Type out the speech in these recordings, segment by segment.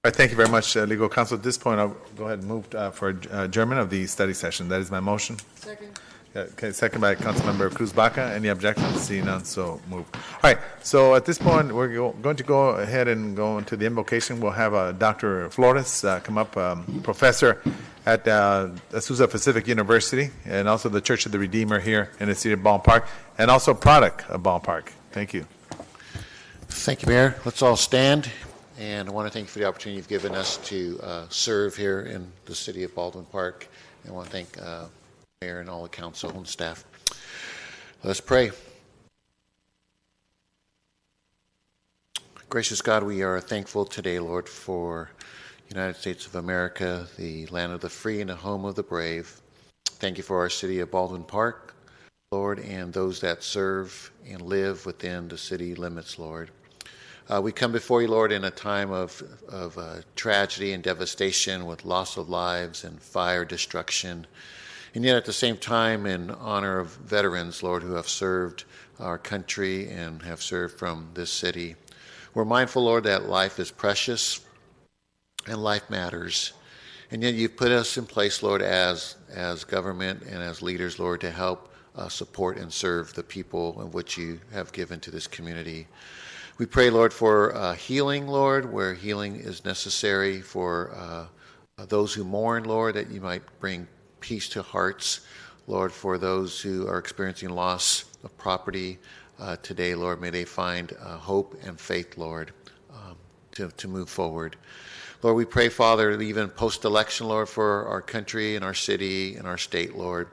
right, thank you very much, Legal Counsel. At this point, I'll go ahead and move for adjournment of the study session. That is my motion. Second. Okay, second by Councilmember Cruz Baca. Any objections? Seeing none, so move. All right, so at this point, we're going to go ahead and go into the invocation. We'll have Dr. Flores come up, professor at Azusa Pacific University, and also the Church of the Redeemer here in the city of Baldwin Park, and also product of Baldwin Park. Thank you. Thank you, Mayor. Let's all stand. And I want to thank you for the opportunity you've given us to serve here in the city of Baldwin Park. And I want to thank Mayor and all the council and staff. Let's pray. Gracious God, we are thankful today, Lord, for the United States of America, the land of the free and the home of the brave. Thank you for our city of Baldwin Park, Lord, and those that serve and live within the city limits, Lord. We come before you, Lord, in a time of tragedy and devastation with loss of lives and fire, destruction. And yet at the same time, in honor of veterans, Lord, who have served our country and have served from this city. We're mindful, Lord, that life is precious and life matters. And yet you've put us in place, Lord, as government and as leaders, Lord, to help support and serve the people of which you have given to this community. We pray, Lord, for healing, Lord, where healing is necessary, for those who mourn, Lord, that you might bring peace to hearts, Lord, for those who are experiencing loss of property today, Lord, may they find hope and faith, Lord, to move forward. Lord, we pray, Father, even post-election, Lord, for our country and our city and our state, Lord.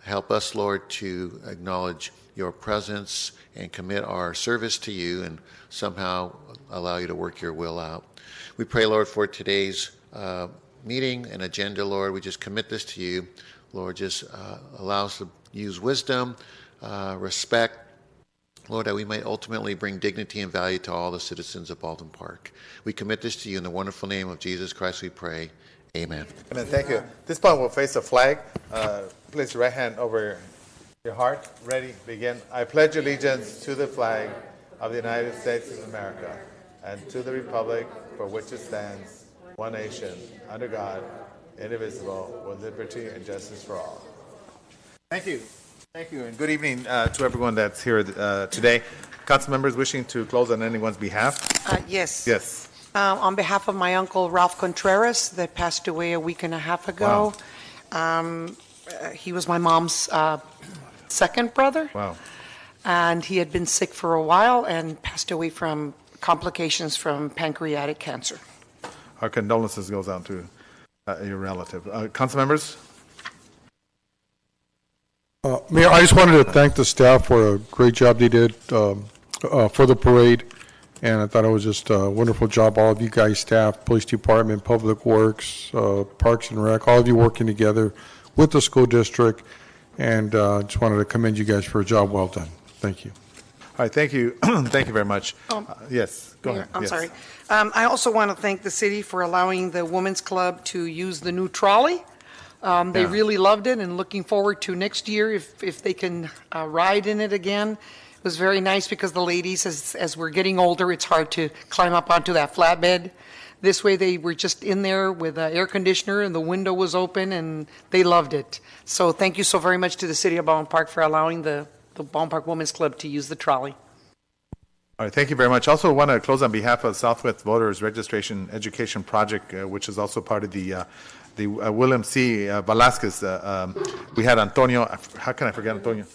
Help us, Lord, to acknowledge your presence and commit our service to you and somehow allow you to work your will out. We pray, Lord, for today's meeting and agenda, Lord. We just commit this to you. Lord, just allow us to use wisdom, respect, Lord, that we may ultimately bring dignity and value to all the citizens of Baldwin Park. We commit this to you in the wonderful name of Jesus Christ, we pray. Amen. Amen. Thank you. At this point, we'll face the flag. Place your right hand over your heart. Ready, begin. I pledge allegiance to the flag of the United States of America and to the republic for which it stands, one nation, under God, indivisible, with liberty and justice for all. Thank you. Thank you, and good evening to everyone that's here today. Council members wishing to close on anyone's behalf? Yes. Yes. On behalf of my uncle Ralph Contreras that passed away a week and a half ago. Wow. He was my mom's second brother. Wow. And he had been sick for a while and passed away from complications from pancreatic cancer. Our condolences goes out to your relative. Council members? Mayor, I just wanted to thank the staff for a great job they did for the parade. And I thought it was just a wonderful job, all of you guys, staff, police department, public works, parks and rec, all of you working together with the school district. And just wanted to commend you guys for a job well done. Thank you. All right, thank you. Thank you very much. Yes, go ahead. I'm yes. sorry. I also want to thank the city for allowing the Women's Club to use the new trolley. They really loved it and looking forward to next year if they can ride in it again. It was very nice because the ladies, as we're getting older, it's hard to climb up onto that flatbed. This way they were just in there with an air conditioner and the window was open and they loved it. So thank you so very much to the city of Baldwin Park for allowing the Baldwin Park Women's Club to use the trolley. All right, thank you very much. Also want to close on behalf of Southwest Voters Registration Education Project, which is also part of the William C. Velasquez. We had Antonio, how can I forget Antonio?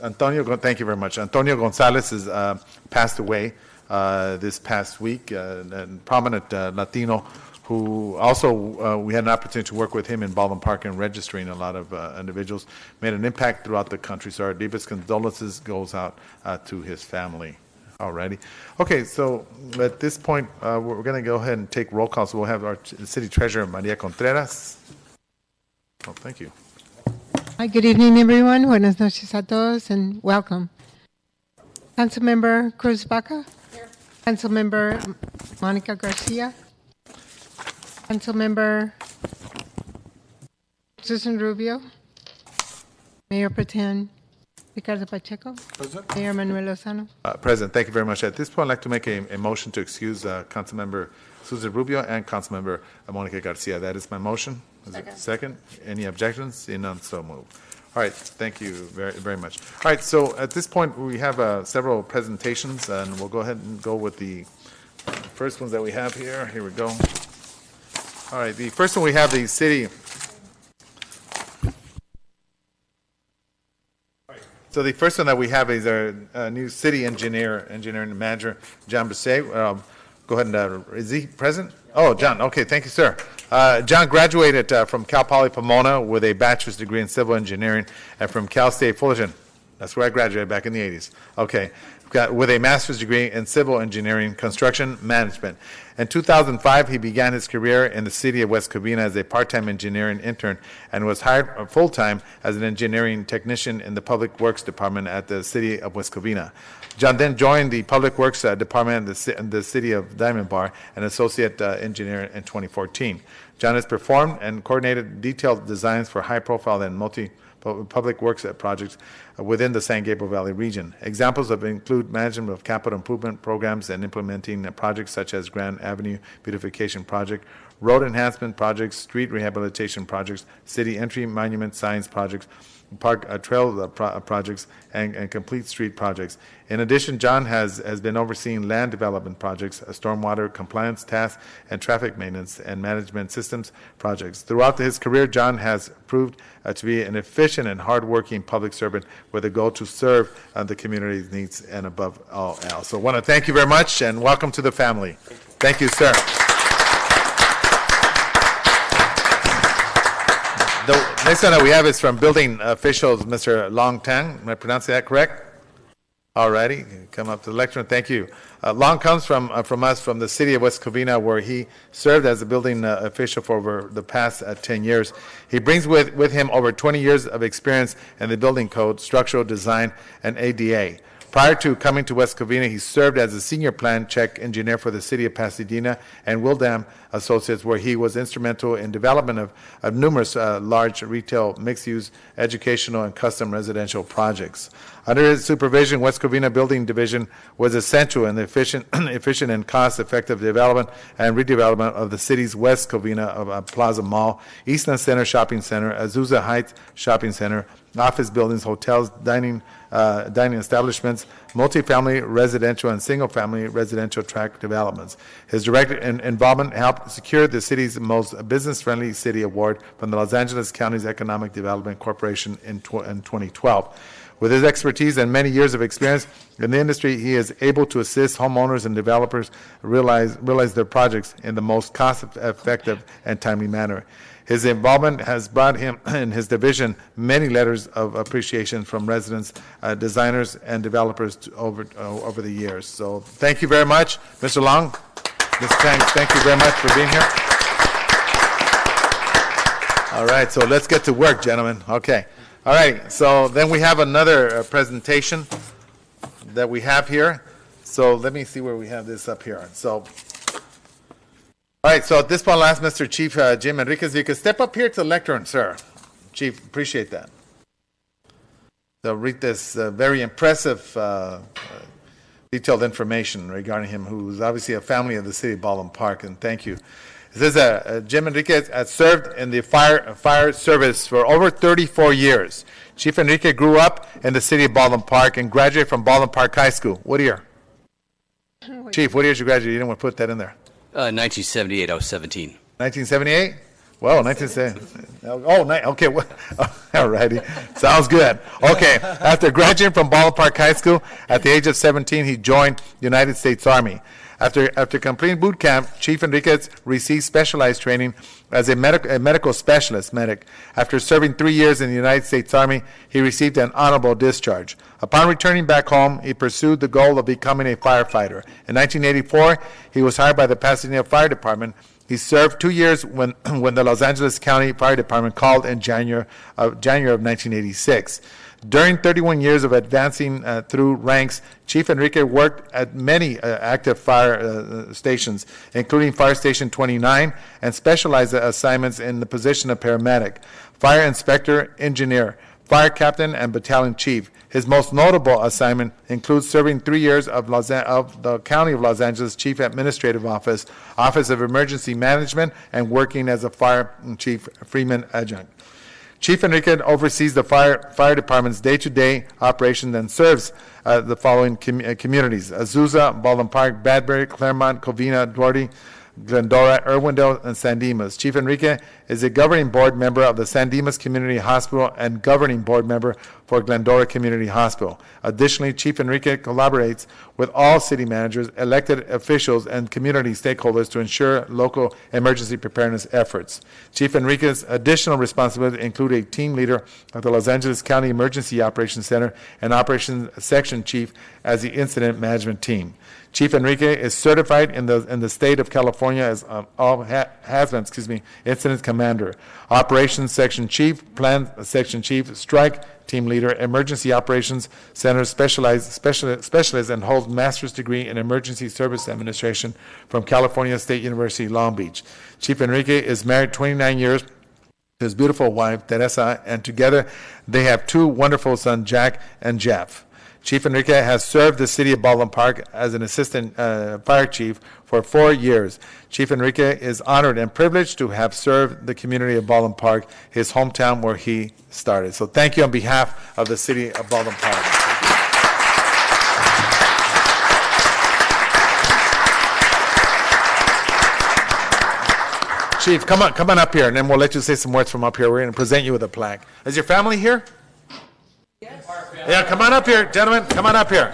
Antonio, thank you very much. Antonio Gonzalez has passed away this past week, a prominent Latino who also, we had an opportunity to work with him in Baldwin Park and registering a lot of individuals, made an impact throughout the country. So our deepest condolences goes out to his family. Alrighty. Okay, so at this point, we're going to go ahead and take roll call. So we'll have our city treasurer, Maria Contreras. Oh, thank you. Hi, good evening, everyone. Buenas noches a todos, and welcome. Councilmember Cruz Baca. Here. Councilmember Monica Garcia. Councilmember Susan Rubio. Mayor Pro Tem Ricardo Pacheco. Mayor Manuel Lozano. President, thank you very much. At this point, I'd like to make a motion to excuse Councilmember Susan Rubio and Councilmember Monica Garcia. That is my motion. Is it second? Any objections? Seeing none, so moved. All right, thank you very, very much. All right, so at this point, we have several presentations, and we'll go ahead and go with the first ones that we have here. Here we go. All right, the first one we have the city. So the first one that we have is our new city engineering manager, John Bisset. Go ahead and, is he present? Oh, John, okay, thank you, sir. John graduated from Cal Poly Pomona with a bachelor's degree in civil engineering and from Cal State Fullerton. That's where I graduated back in the 80s. Okay, with a master's degree in civil engineering, construction management. In 2005, he began his career in the city of West Covina as a part-time engineering intern and was hired full-time as an engineering technician in the Public Works Department at the city of West Covina. John then joined the Public Works Department in the city of Diamond Bar, an associate engineer in 2014. John has performed and coordinated detailed designs for high-profile and multi-public works projects within the San Gabriel Valley region. Examples include management of capital improvement programs and implementing projects such as Grand Avenue Beautification Project, road enhancement projects, street rehabilitation projects, city entry monument signs projects, park trail projects, and complete street projects. In addition, John has been overseeing land development projects, stormwater compliance tasks, and traffic maintenance and management systems projects. Throughout his career, John has proved to be an efficient and hardworking public servant with a goal to serve the community's needs and above all else. So I want to thank you very much and welcome to the family. Thank you, sir. The next one that we have is from building officials, Mr. Long Tang. Am I pronouncing that correct? All righty, come up to the lectern. Thank you. Long comes from us from the city of West Covina, where he served as a building official for over the past 10 years. He brings with him over 20 years of experience in the building code, structural design, and ADA. Prior to coming to West Covina, he served as a senior plan check engineer for the city of Pasadena and Wildam Associates, where he was instrumental in development of numerous large retail, mixed-use, educational, and custom residential projects. Under his supervision, West Covina Building Division was essential in the efficient and cost-effective development and redevelopment of the city's West Covina Plaza Mall, Eastland Center Shopping Center, Azusa Heights Shopping Center, office buildings, hotels, dining establishments, multifamily residential and single-family residential tract developments. His direct involvement helped secure the city's most business-friendly city award from the Los Angeles County's Economic Development Corporation in 2012. With his expertise and many years of experience in the industry, he is able to assist homeowners and developers realize their projects in the most cost-effective and timely manner. His involvement has brought him and his division many letters of appreciation from residents, designers, and developers over the years. So thank you very much, Mr. Long. Mr. Tang, thank you very much for being here. All right, so let's get to work, gentlemen. Okay. All right, so then we have another presentation that we have here. So let me see where we have this up here. So, all right, so at this point, I'll ask Mr. Chief Jim Enriquez, you could step up here to the lectern, sir. Chief, appreciate that. So read this very impressive detailed information regarding him, who's obviously a family of the city of Baldwin Park, and thank you. It says Jim Enriquez has served in the fire service for over 34 years. Chief Enriquez grew up in the city of Baldwin Park and graduated from Baldwin Park High School. What year? Chief, what year did you graduate? You didn't want to put that in there. 1978, I was 17. 1978? Well, 1978. Oh, okay. All righty. Sounds good. Okay. After graduating from Baldwin Park High School, at the age of 17, he joined the United States Army. After completing boot camp, Chief Enriquez received specialized training as a medical specialist medic. After serving 3 years in the United States Army, he received an honorable discharge. Upon returning back home, he pursued the goal of becoming a firefighter. In 1984, he was hired by the Pasadena Fire Department. He served 2 years when the Los Angeles County Fire Department called in January of 1986. During 31 years of advancing through ranks, Chief Enriquez worked at many active fire stations, including Fire Station 29, and specialized assignments in the position of paramedic, fire inspector, engineer, fire captain, and battalion chief. His most notable assignment includes serving 3 years of the County of Los Angeles Chief Administrative Office, Office of Emergency Management, and working as a fire chief Freeman adjunct. Chief Enrique oversees the fire department's day-to-day operations and serves the following communities: Azusa, Baldwin Park, Badbury, Claremont, Covina, Duarte, Glendora, Irwindale, and San Dimas. Chief Enrique is a governing board member of the San Dimas Community Hospital and governing board member for Glendora Community Hospital. Additionally, Chief Enrique collaborates with all city managers, elected officials, and community stakeholders to ensure local emergency preparedness efforts. Chief Enrique's additional responsibilities include a team leader of the Los Angeles County Emergency Operations Center and Operations Section Chief as the incident management team. Chief Enrique is certified in the state of California as hazmat, incident commander, operations section chief, plan section chief, strike team leader, emergency operations center specialist, and holds master's degree in emergency service administration from California State University, Long Beach. Chief Enrique is married 29 years to his beautiful wife, Teresa, and together they have 2 wonderful sons, Jack and Jeff. Chief Enrique has served the city of Baldwin Park as an assistant fire chief for 4 years. Chief Enrique is honored and privileged to have served the community of Baldwin Park, his hometown where he started. So thank you on behalf of the city of Baldwin Park. Chief, come on up here, and then we'll let you say some words from up here. We're going to present you with a plaque. Is your family here? Yeah, come on up here, gentlemen. Come on up here.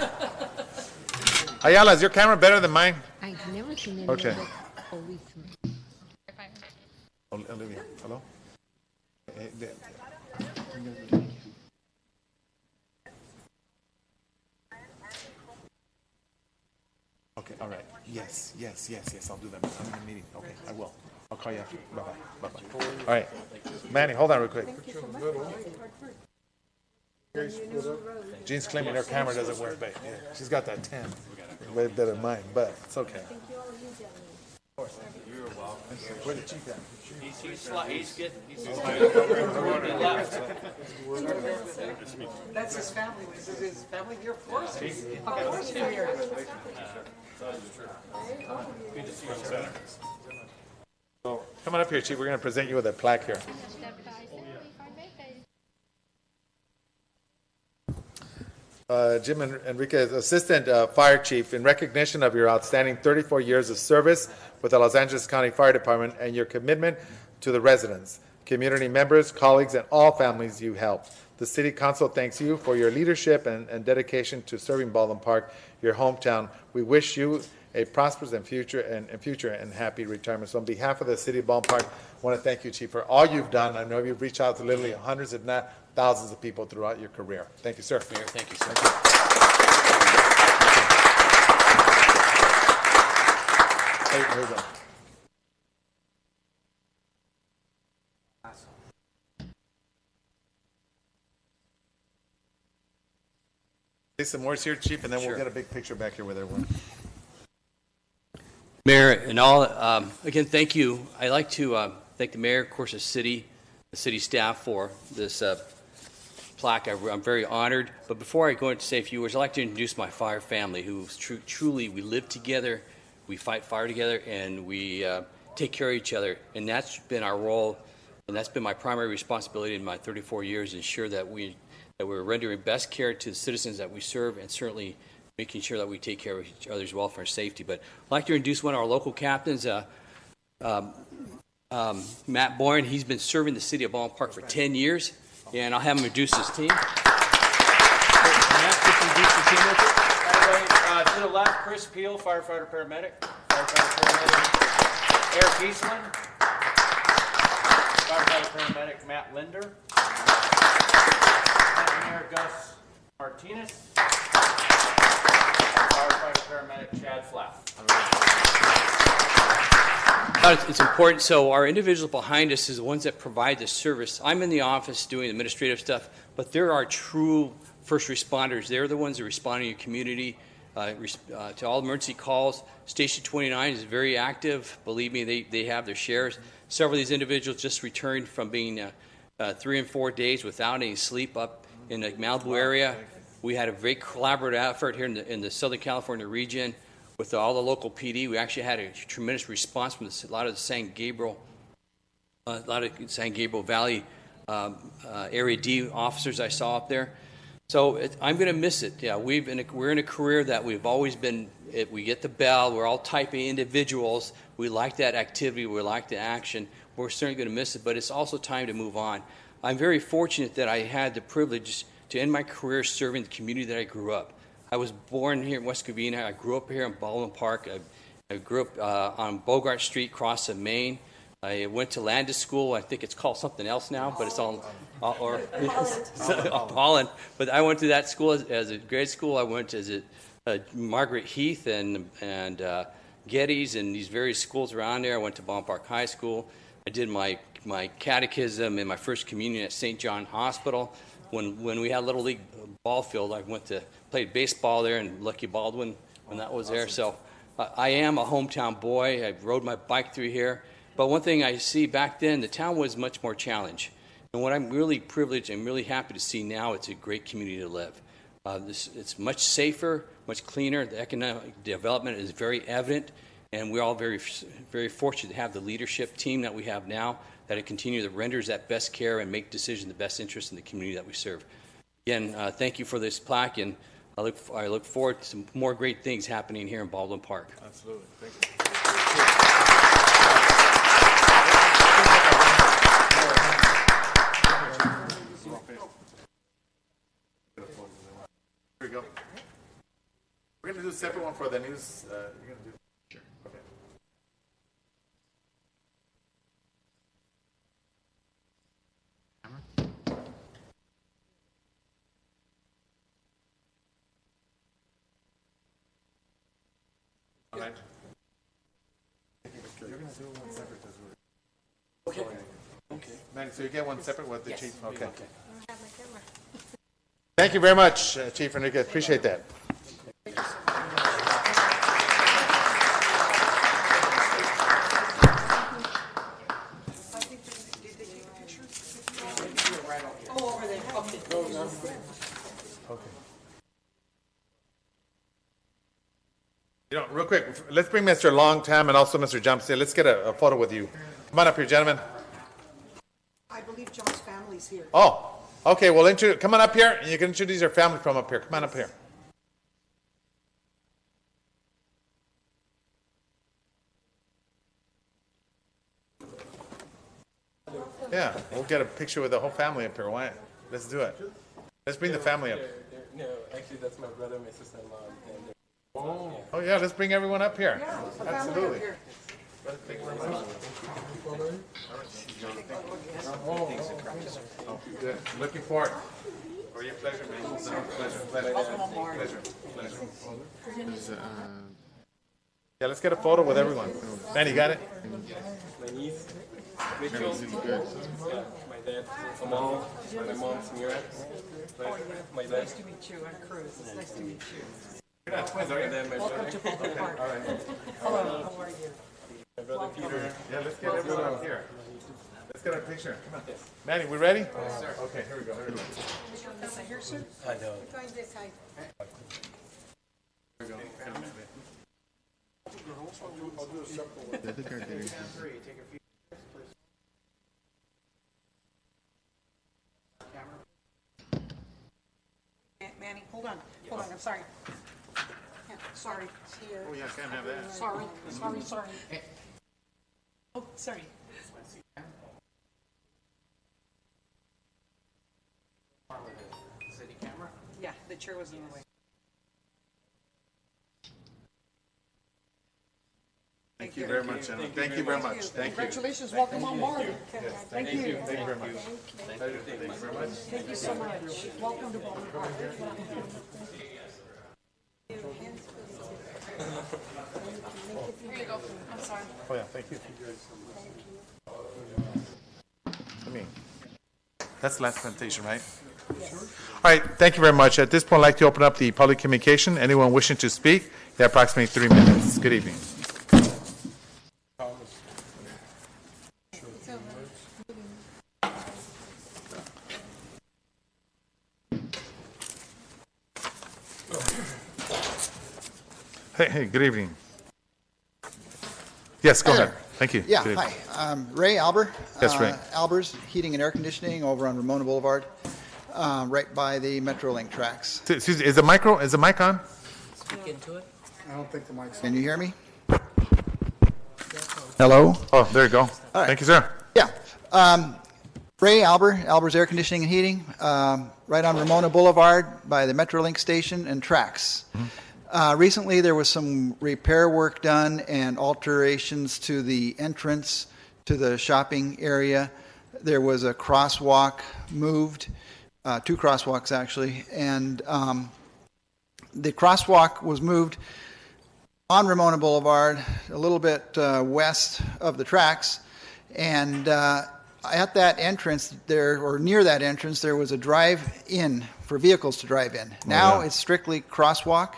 Ayala, is your camera better than mine? I've never seen any Okay. policemen. Olivia, hello? Okay, all right. Yes, I'll do that. I'm in a meeting. Okay, I will. I'll call you after. Bye-bye. All right. Manny, hold on real quick. Jean's claiming her camera doesn't work, but yeah, she's got that 10. Way better than mine, but it's okay. You're welcome. Where's the chief at? That's his family. Is his family here? Of course. Of course you're here. So, come on up here, chief. We're going to present you with a plaque here. Jim Enriquez, Assistant Fire Chief, in recognition of your outstanding 34 years of service with the Los Angeles County Fire Department and your commitment to the residents, community members, colleagues, and all families you helped. The City Council thanks you for your leadership and dedication to serving Baldwin Park, your hometown. We wish you a prosperous and future and happy retirement. So on behalf of the City of Baldwin Park, I want to thank you, Chief, for all you've done. I know you've reached out to literally hundreds, if not thousands of people throughout your career. Thank you, sir. Mayor, thank you, sir. Hey, here we go. Say some words here, Chief, and then we'll get a big picture back here with everyone. Mayor, and all, again, thank you. I'd like to thank the mayor, of course, the city staff for this plaque. I'm very honored. But before I go into say a few words, I'd like to introduce my fire family, who truly, we live together, we fight fire together, and we take care of each other. And that's been our role, and that's been my primary responsibility in my 34 years, ensure that we're rendering best care to the citizens that we serve, and certainly making sure that we take care of each other's welfare and safety. But I'd like to introduce one of our local captains, Matt Boyne. He's been serving the city of Baldwin Park for 10 years, and I'll have him introduce his team. Matt, just introduce your team real quick. To the left, Chris Peel, firefighter paramedic. Eric Eastland, firefighter paramedic Matt Linder. Engineer Gus Martinez. Firefighter paramedic Chad Flapp. It's important. So our individuals behind us is the ones that provide the service. I'm in the office doing administrative stuff, but there are true first responders. They're the ones that respond in your community to all emergency calls. Station 29 is very active. Believe me, they have their shares. Several of these individuals just returned from being 3 and 4 days without any sleep up in the Malibu area. We had a very collaborative effort here in the Southern California region with all the local PD. We actually had a tremendous response from a lot of the San Gabriel Valley Area D officers I saw up there. So I'm going to miss it. Yeah, we're in a career that we've always been. We get the bell. We're all type A individuals. We like that activity. We like the action. We're certainly going to miss it, but it's also time to move on. I'm very fortunate that I had the privilege to end my career serving the community that I grew up. I was born here in West Covina. I grew up here in Baldwin Park. I grew up on Bogart Street, across of Maine. I went to Landis School. I think it's called something else now, but it's all Holland. But I went to that school as a grade school. I went as a Margaret Heath and Geddes and these various schools around there. I went to Baldwin Park High School. I did my catechism and my first communion at St. John Hospital. When we had Little League ball field, I played baseball there in Lucky Baldwin when that was there. So I am a hometown boy. I rode my bike through here. But one thing I see back then, the town was much more challenged. And what I'm really privileged and really happy to see now, it's a great community to live. It's much safer, much cleaner. The economic development is very evident. And we're all very, very fortunate to have the leadership team that we have now that it continue to renders that best care and make decisions in the best interest in the community that we serve. Again, thank you for this plaque, and I look forward to some more great things happening here in Baldwin Park. Absolutely. Thank you. Here we go. We're going to do a separate one for the news. You're going to do. Sure. Okay. All right. You're going to do one separate as well. Okay. Okay. Manny, so you get one separate with the chief? Okay. Thank you very much, Chief Enriquez. Appreciate that. You know, real quick, let's bring Mr. Longtime and also Mr. Jumpstead. Let's get a photo with you. Come on up here, gentlemen. I believe John's family's here. Oh, okay. Well, come on up here, and you can introduce your family from up here. Come on up here. Yeah, we'll get a picture with the whole family up here. Why? Let's do it. Let's bring the family up. No, actually, that's my brother, my sister-in-law, and Oh yeah, let's bring everyone up here. Yeah, the family Absolutely. up here. Thank you very much. Oh, good. Looking forward. For your pleasure, man. Pleasure. Yeah, let's get a photo with everyone. Man, you got it? my niece, Mitchell, my dad, Amal, my mom, Samira, my dad, Nice to meet you. I'm Cruz. It's nice to meet you. You're not twins, are you? and then my Welcome brother, to Baldwin Park. All right. Hello, how are you? my brother Peter. Yeah, let's get everyone up here. Let's get a picture. Come on. Manny, we ready? Okay, here we go. Here we go. Here, sir? I know. Join this side. Here we go. Manny, hold on. Hold on, I'm sorry. Yeah, sorry. Oh yeah, can't have that. Sorry. Oh, sorry. City camera? Yeah, the chair was in the way. Thank you very much, gentlemen. Thank you very much. Thank you. Congratulations, welcome on board. Thank you. Thank you very much. Pleasure. Thank you very much. Thank you so much. Welcome to Baldwin Park. Here you go. I'm sorry. Oh yeah, thank you. That's the last presentation, right? All right, thank you very much. At this point, I'd like to open up the public communication. Anyone wishing to speak, you have approximately 3 minutes. Good evening. Hey, good evening. Yes, go Hi ahead. there. Thank you. Yeah, Good evening. hi. Ray Alber. Yes, Ray. Alber's Heating and Air Conditioning over on Ramona Boulevard, right by the Metrolink tracks. Excuse me, is the mic on? Can you hear me? Hello? Oh, there you go. right. Thank you, sir. Yeah. Ray Alber, Alber's Air Conditioning and Heating, right on Ramona Boulevard by the Metrolink station and tracks. Recently, there was some repair work done and alterations to the entrance to the shopping area. There was a crosswalk moved, 2 crosswalks actually, and the crosswalk was moved on Ramona Boulevard, a little bit west of the tracks, and at that entrance there, or near that entrance, there was a drive-in for vehicles to drive in. Now it's strictly crosswalk.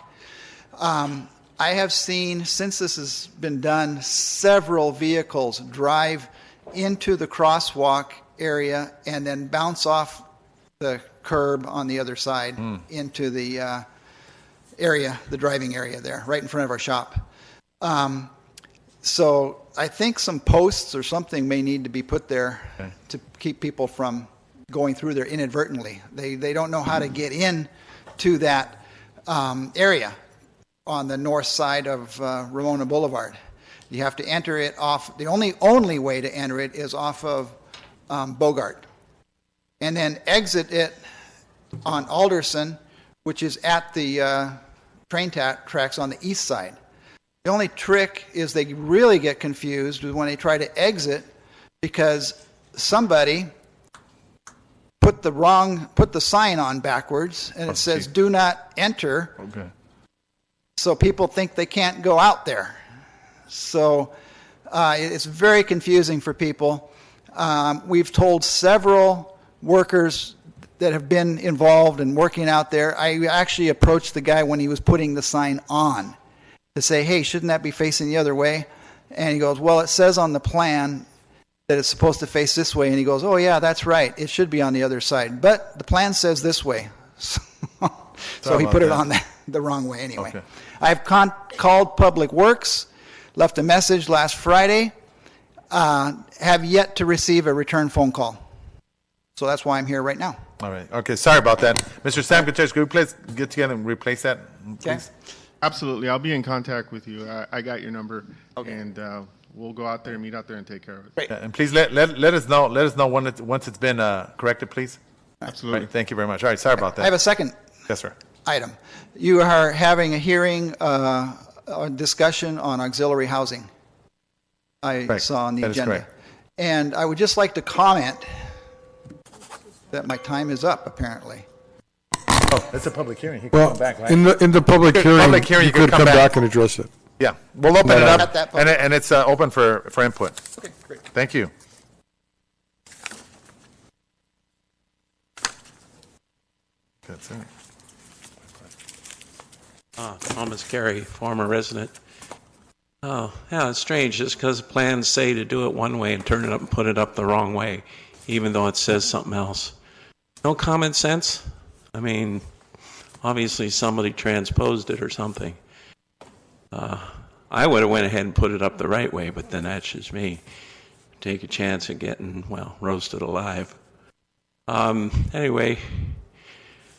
I have seen, since this has been done, several vehicles drive into the crosswalk area and then bounce off the curb on the other side into the area, the driving area there, right in front of our shop. So I think some posts or something may need to be put there to keep people from going through there inadvertently. They don't know how to get in to that area on the north side of Ramona Boulevard. You have to enter it off. The only way to enter it is off of Bogart, and then exit it on Alderson, which is at the train tracks on the east side. The only trick is they really get confused when they try to exit because somebody put the sign on backwards, and it says "Do not enter." Okay. So people think they can't go out there. So it's very confusing for people. We've told several workers that have been involved in working out there. I actually approached the guy when he was putting the sign on to say, hey, shouldn't that be facing the other way? And he goes, well, it says on the plan that it's supposed to face this way. And he goes, oh, yeah, that's right. It should be on the other side. But the plan says this way. So he put it on the wrong way anyway. Okay. I've called Public Works, left a message last Friday, have yet to receive a return phone call. So that's why I'm here right now. All right. Okay. Sorry about that. Mr. Sam Gutierrez, could we please get together and replace that, please? Okay. Absolutely. I'll be in contact with you. I got your number. Okay. And we'll go out there, meet out there, and take care of it. Great. Yeah, and please let us know once it's been corrected, please. Absolutely. Right, thank you very much. All right. Sorry about that. I have a second Yes, sir. item. You are having a hearing, a discussion on auxiliary housing. I Correct. saw on the That is agenda. correct. And I would just like to comment that my time is up, apparently. Oh, it's a public hearing. He can Well, come back, right? in the public Good. hearing, Public hearing, you you could could come come back. back and address it. Yeah, we'll open it At up, that and, public- and it's open for input. Okay, great. Thank you. That's it. Thomas Carey, former resident. Oh, yeah, it's strange. Just because plans say to do it one way and turn it up and put it up the wrong way, even though it says something else. No common sense? I mean, obviously somebody transposed it or something. I would have went ahead and put it up the right way, but then that's just me. Take a chance of getting, well, roasted alive. Anyway,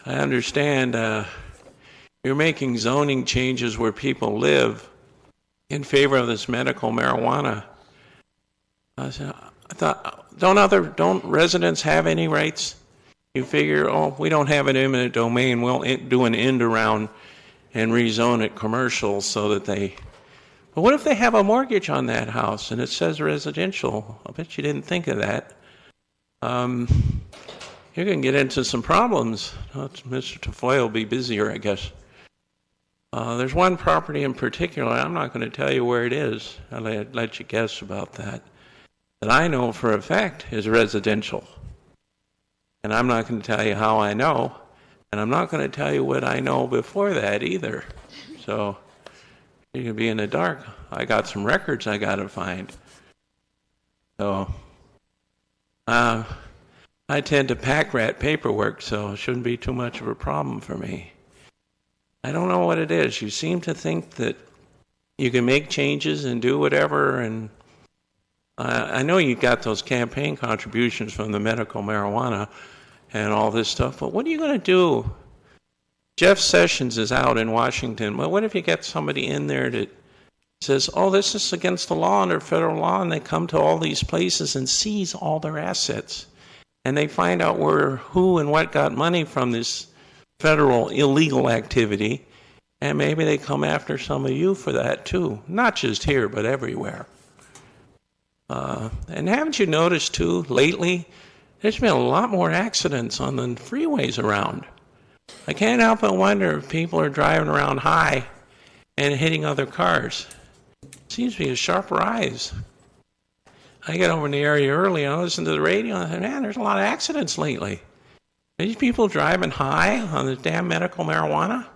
I understand you're making zoning changes where people live in favor of this medical marijuana. I thought, don't residents have any rights? You figure, oh, we don't have an eminent domain, we'll do an end around and rezone it commercial so that they... But what if they have a mortgage on that house and it says residential? I bet you didn't think of that. You're going to get into some problems. Mr. Tafoya will be busier, I guess. There's one property in particular, I'm not going to tell you where it is, I'll let you guess about that I know for a fact is residential. And I'm not going to tell you how I know, and I'm not going to tell you what I know before that either. So you can be in the dark. I got some records I got to find. So I tend to pack rat paperwork, so it shouldn't be too much of a problem for me. I don't know what it is. You seem to think that you can make changes and do whatever. And I know you got those campaign contributions from the medical marijuana and all this stuff, but what are you going to do? Jeff Sessions is out in Washington. Well, what if you get somebody in there that says, oh, this is against the law under federal law, and they come to all these places and seize all their assets, and they find out who and what got money from this federal illegal activity, and maybe they come after some of you for that too, not just here, but everywhere. And haven't you noticed too, lately, there's been a lot more accidents on the freeways around. I can't help but wonder if people are driving around high and hitting other cars. Seems to be a sharp rise. I get over in the area early and I listen to the radio and I think, man, there's a lot of accidents lately. Are these people driving high on the damn medical marijuana?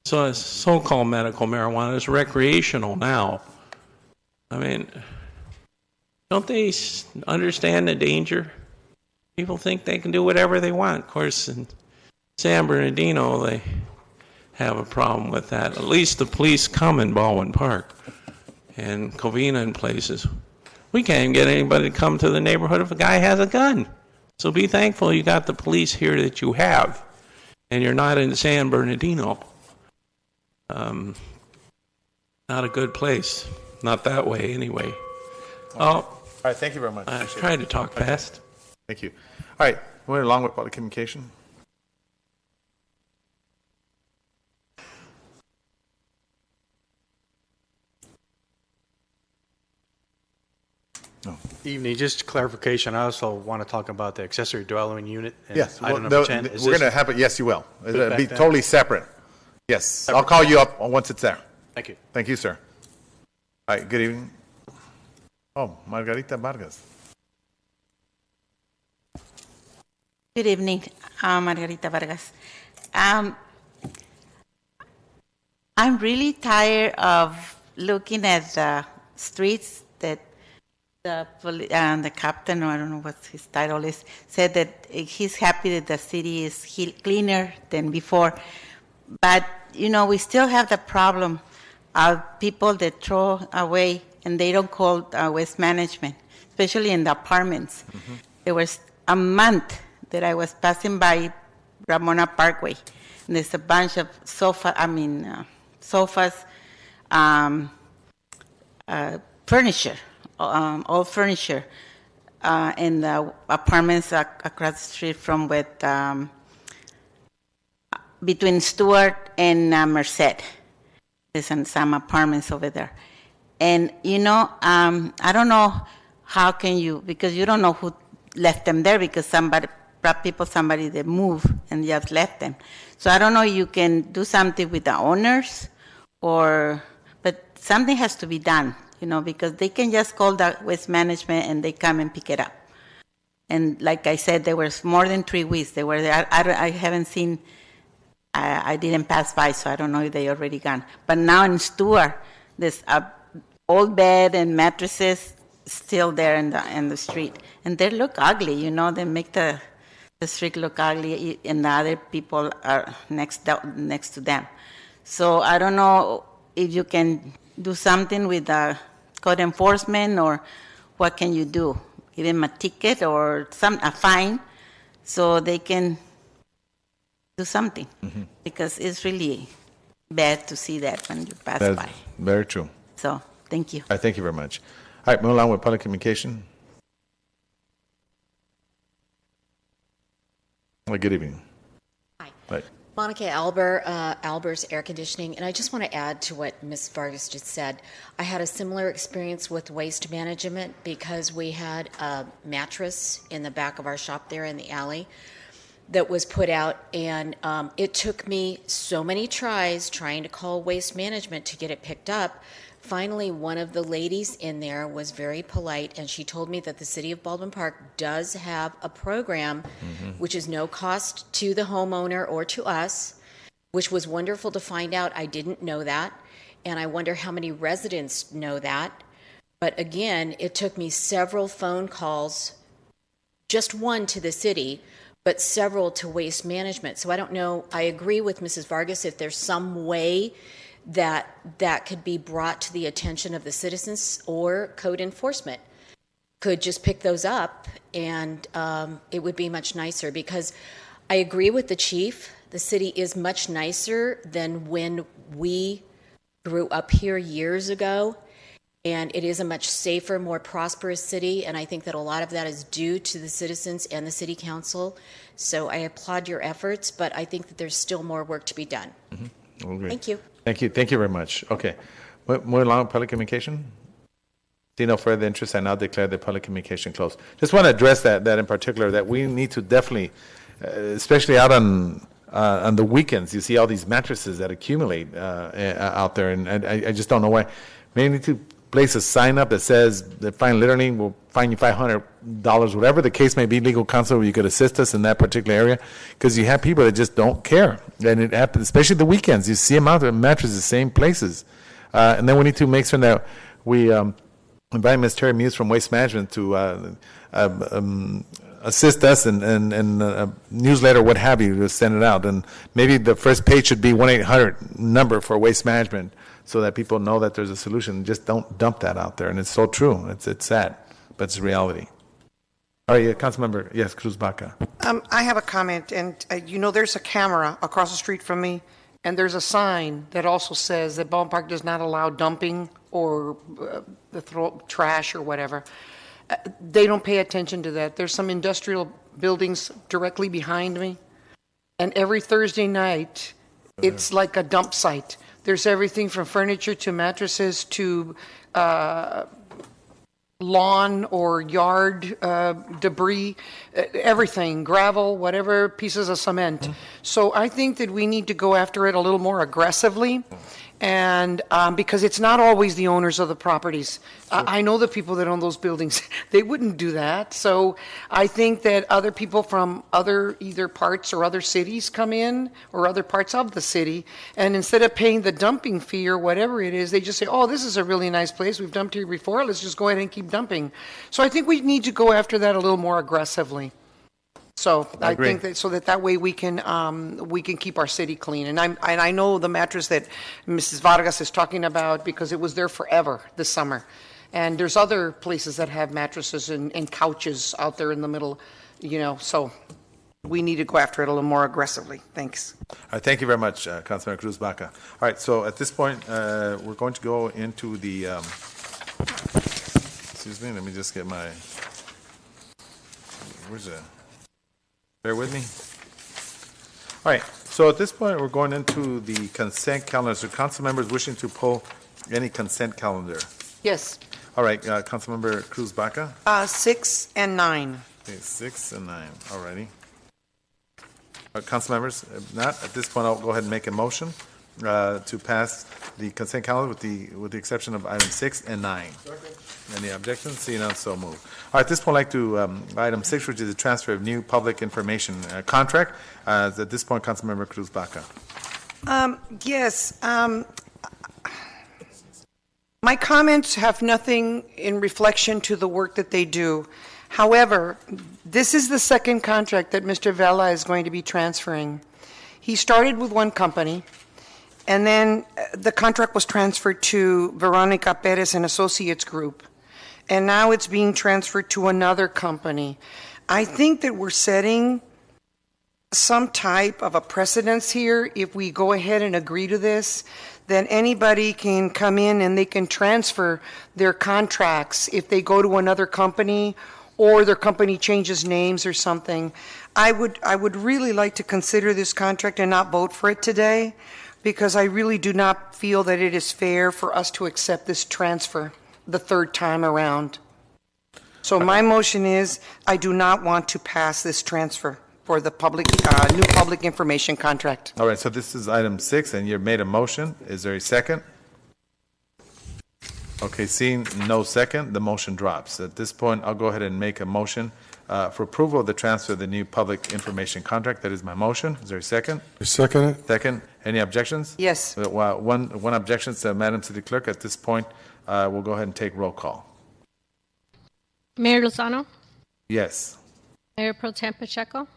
So it's so-called medical marijuana is recreational now. I mean, don't they understand the danger? People think they can do whatever they want. Of course, in San Bernardino, they have a problem with that. At least the police come in Baldwin Park and Covina and places. We can't even get anybody to come to the neighborhood if a guy has a gun. So be thankful you got the police here that you have, and you're not in San Bernardino. Not a good place. Not that way, anyway. All right, thank you very much. I tried to talk fast. Thank you. All right, moving along with public communication. Evening, just clarification, I also want to talk about the accessory dwelling unit. And Yes, item number 10. Is we're this- going to have it. Yes, you will. It'll back be then? totally separate. Yes, I'll call you up once it's there. Thank you. Thank you, sir. All right, good evening. Oh, Margarita Vargas. Good evening, Margarita Vargas. I'm really tired of looking at the streets that the captain, or I don't know what his title is, said that he's happy that the city is cleaner than before. But, you know, we still have the problem of people that throw away and they don't call waste management, especially in the apartments. Mm-hmm. There was a month that I was passing by Ramona Parkway, and there's a bunch of sofas, furniture, old furniture, in the apartments across the street from between Stewart and Merced. There's some apartments over there. And, you know, I don't know how can you, because you don't know who left them there, because somebody that moved and just left them. So I don't know, you can do something with the owners, but something has to be done, you know, because they can just call the waste management and they come and pick it up. And like I said, there was more than 3 weeks. They were there. I haven't seen, I didn't pass by, so I don't know if they already gone. But now in Stewart, there's a old bed and mattresses still there in the street. And they look ugly, you know, they make the street look ugly, and the other people are next to them. So I don't know if you can do something with the code enforcement, or what can you do? Give them a ticket or a fine so they can do something. Mm-hmm. Because it's really bad to see that when you pass by. Very true. So, thank you. All right, thank you very much. All right, moving along with public communication. Well, good evening. Hi. Right. Monica Alber's Air Conditioning, and I just want to add to what Ms. Vargas just said. I had a similar experience with waste management because we had a mattress in the back of our shop there in the alley that was put out, and it took me so many tries trying to call waste management to get it picked up. Finally, one of the ladies in there was very polite, and she told me that the City of Baldwin Park does have a program which is no cost to the homeowner or to us, which was wonderful to find out. I didn't know that, and I wonder how many residents know that. But again, it took me several phone calls, just one to the city, but several to waste management. So I don't know, I agree with Mrs. Vargas, if there's some way that could be brought to the attention of the citizens, or code enforcement could just pick those up, and it would be much nicer. Because I agree with the chief, the city is much nicer than when we grew up here years ago, and it is a much safer, more prosperous city, and I think that a lot of that is due to the citizens and the city council. So I applaud your efforts, but I think that there's still more work to be done. Okay. Thank you. Thank you. Thank you very much. Okay. More along public communication? See no further interest, I now declare the public communication closed. Just want to address that in particular, that we need to definitely, especially out on the weekends, you see all these mattresses that accumulate out there, and I just don't know why. Maybe need to place a sign up that says that fine littering will fine you $500, whatever the case may be. Legal counsel, you could assist us in that particular area, because you have people that just don't care, and it happens, especially the weekends. You see them out there, mattresses, the same places, and then we need to make sure that we invite Ms. Terry Muse from Waste Management to assist us in a newsletter, what have you, to send it out. And maybe the first page should be 1-800 number for Waste Management, so that people know that there's a solution. Just don't dump that out there. And it's so true. It's sad, but it's reality. All right, yeah, Councilmember, yes, Cruz Baca. I have a comment, and there's a camera across the street from me, and there's a sign that also says that Baldwin Park does not allow dumping or throw trash or whatever. They don't pay attention to that. There's some industrial buildings directly behind me, and every Thursday night, it's like a dump site. There's everything from furniture to mattresses to lawn or yard debris, everything, gravel, whatever, pieces of cement. So I think that we need to go after it a little more aggressively. And because it's not always the owners of the properties. I know the people that own those buildings. They wouldn't do that. So I think that other people from other either parts or other cities come in, or other parts of the city, and instead of paying the dumping fee or whatever it is, they just say, oh, this is a really nice place. We've dumped here before. Let's just go ahead and keep dumping. So I think we need to go after that a little more aggressively. So I think that so that way we can keep our city clean. And I know the mattress that Mrs. Vargas is talking about, because it was there forever this summer. And there's other places that have mattresses and couches out there in the middle, so we need to go after it a little more aggressively. Thanks. All right, thank you very much, Councilmember Cruz Baca. All right, so at this point, we're going to go into the, excuse me, let me just get my, where's the, bear with me. All right, so at this point, we're going into the consent calendar. So council members wishing to pull any consent calendar? Yes. All right, Councilmember Cruz Baca? 6 and 9. Okay, 6 and 9, all righty. Council members, if not, at this point, I'll go ahead and make a motion to pass the consent calendar with the exception of items 6 and 9. Any objections? Seeing none, so moved. All right, at this point, I'd like to, item 6, which is the transfer of new public information contract. At this point, Councilmember Cruz Baca. Yes. My comments have nothing in reflection to the work that they do. However, this is the second contract that Mr. Vela is going to be transferring. He started with one company, and then the contract was transferred to Veronica Perez and Associates Group, and now it's being transferred to another company. I think that we're setting some type of a precedence here. If we go ahead and agree to this, then anybody can come in and they can transfer their contracts if they go to another company or their company changes names or something. I would really like to consider this contract and not vote for it today, because I really do not feel that it is fair for us to accept this transfer the third time around. So my motion is, I do not want to pass this transfer for the public, new public information contract. All right, so this is item 6, and you've made a motion. Is there a second? Okay, seeing no second, the motion drops. At this point, I'll go ahead and make a motion for approval of the transfer of the new public information contract. That is my motion. Is there a second? I second it. Second. Any objections? Yes. One objection to Madam City Clerk. At this point, we'll go ahead and take roll call. Mayor Lozano? Yes. Mayor Pro Tem Pacheco?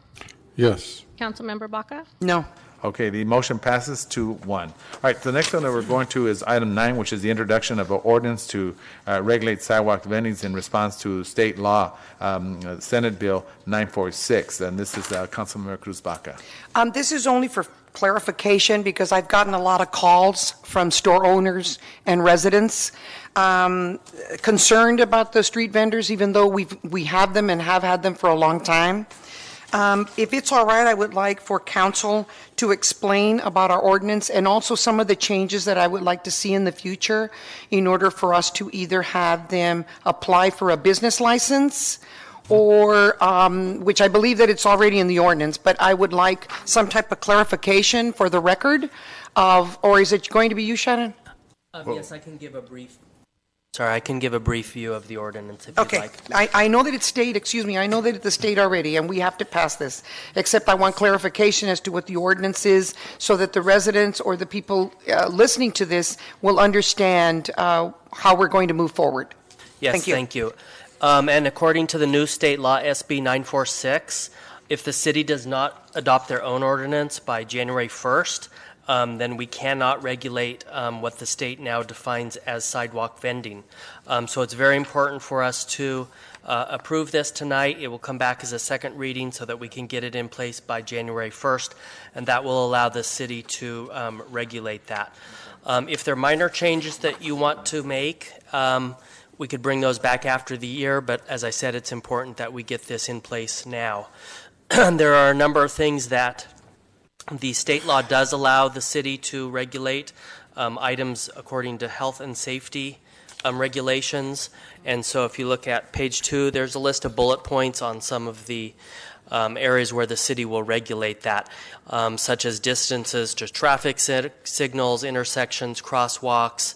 Yes. Councilmember Baca? No. Okay, the motion passes 2-1. All right, the next one that we're going to is item 9, which is the introduction of an ordinance to regulate sidewalk vendings in response to state law, Senate Bill 946. And this is Councilmember Cruz Baca. This is only for clarification because I've gotten a lot of calls from store owners and residents concerned about the street vendors, even though we have them and have had them for a long time. If it's all right, I would like for council to explain about our ordinance and also some of the changes that I would like to see in the future in order for us to either have them apply for a business license or, which I believe that it's already in the ordinance, but I would like some type of clarification for the record of, or is it going to be you, Shannon? Yes, I can give a brief. Sorry, I can give a brief view of the ordinance if you'd like. I know that it's state, excuse me, I know that it's the state already, and we have to pass this, except I want clarification as to what the ordinance is so that the residents or the people listening to this will understand how we're going to move forward. Yes, thank you. And according to the new state law, SB 946, if the city does not adopt their own ordinance by January 1st, then we cannot regulate what the state now defines as sidewalk vending. So it's very important for us to approve this tonight. It will come back as a second reading so that we can get it in place by January 1st, and that will allow the city to regulate that. If there are minor changes that you want to make, we could bring those back after the year, but as I said, it's important that we get this in place now. There are a number of things that the state law does allow the city to regulate, items according to health and safety regulations. And so if you look at page 2, there's a list of bullet points on some of the areas where the city will regulate that, such as distances to traffic signals, intersections, crosswalks,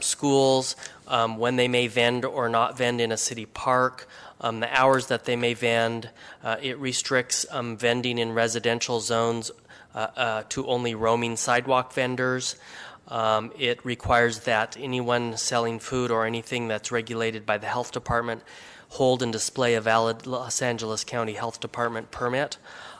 schools, when they may vend or not vend in a city park, the hours that they may vend. It restricts vending in residential zones to only roaming sidewalk vendors. It requires that anyone selling food or anything that's regulated by the health department hold and display a valid Los Angeles County Health Department permit.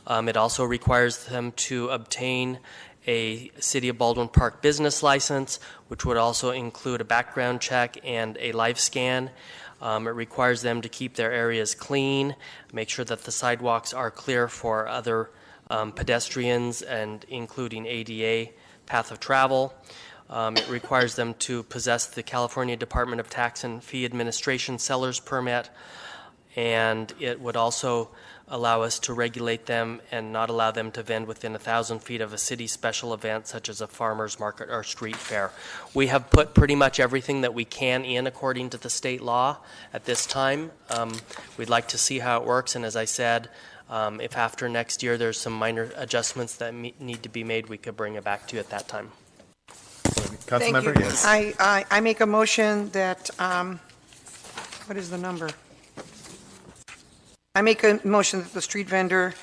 It also requires them to obtain a City of Baldwin Park business license, which would also include a background check and a live scan. It requires them to keep their areas clean, make sure that the sidewalks are clear for other pedestrians and including ADA path of travel. It requires them to possess the California Department of Tax and Fee Administration seller's permit, and it would also allow us to regulate them and not allow them to vend within 1,000 feet of a city special event such as a farmer's market or street fair. We have put pretty much everything that we can in according to the state law at this time. We'd like to see how it works, and as I said, if after next year there's some minor adjustments that need to be made, we could bring it back to you at that time. Thank you. Yes. I make a motion that, what is the number? I make a motion that the street vendor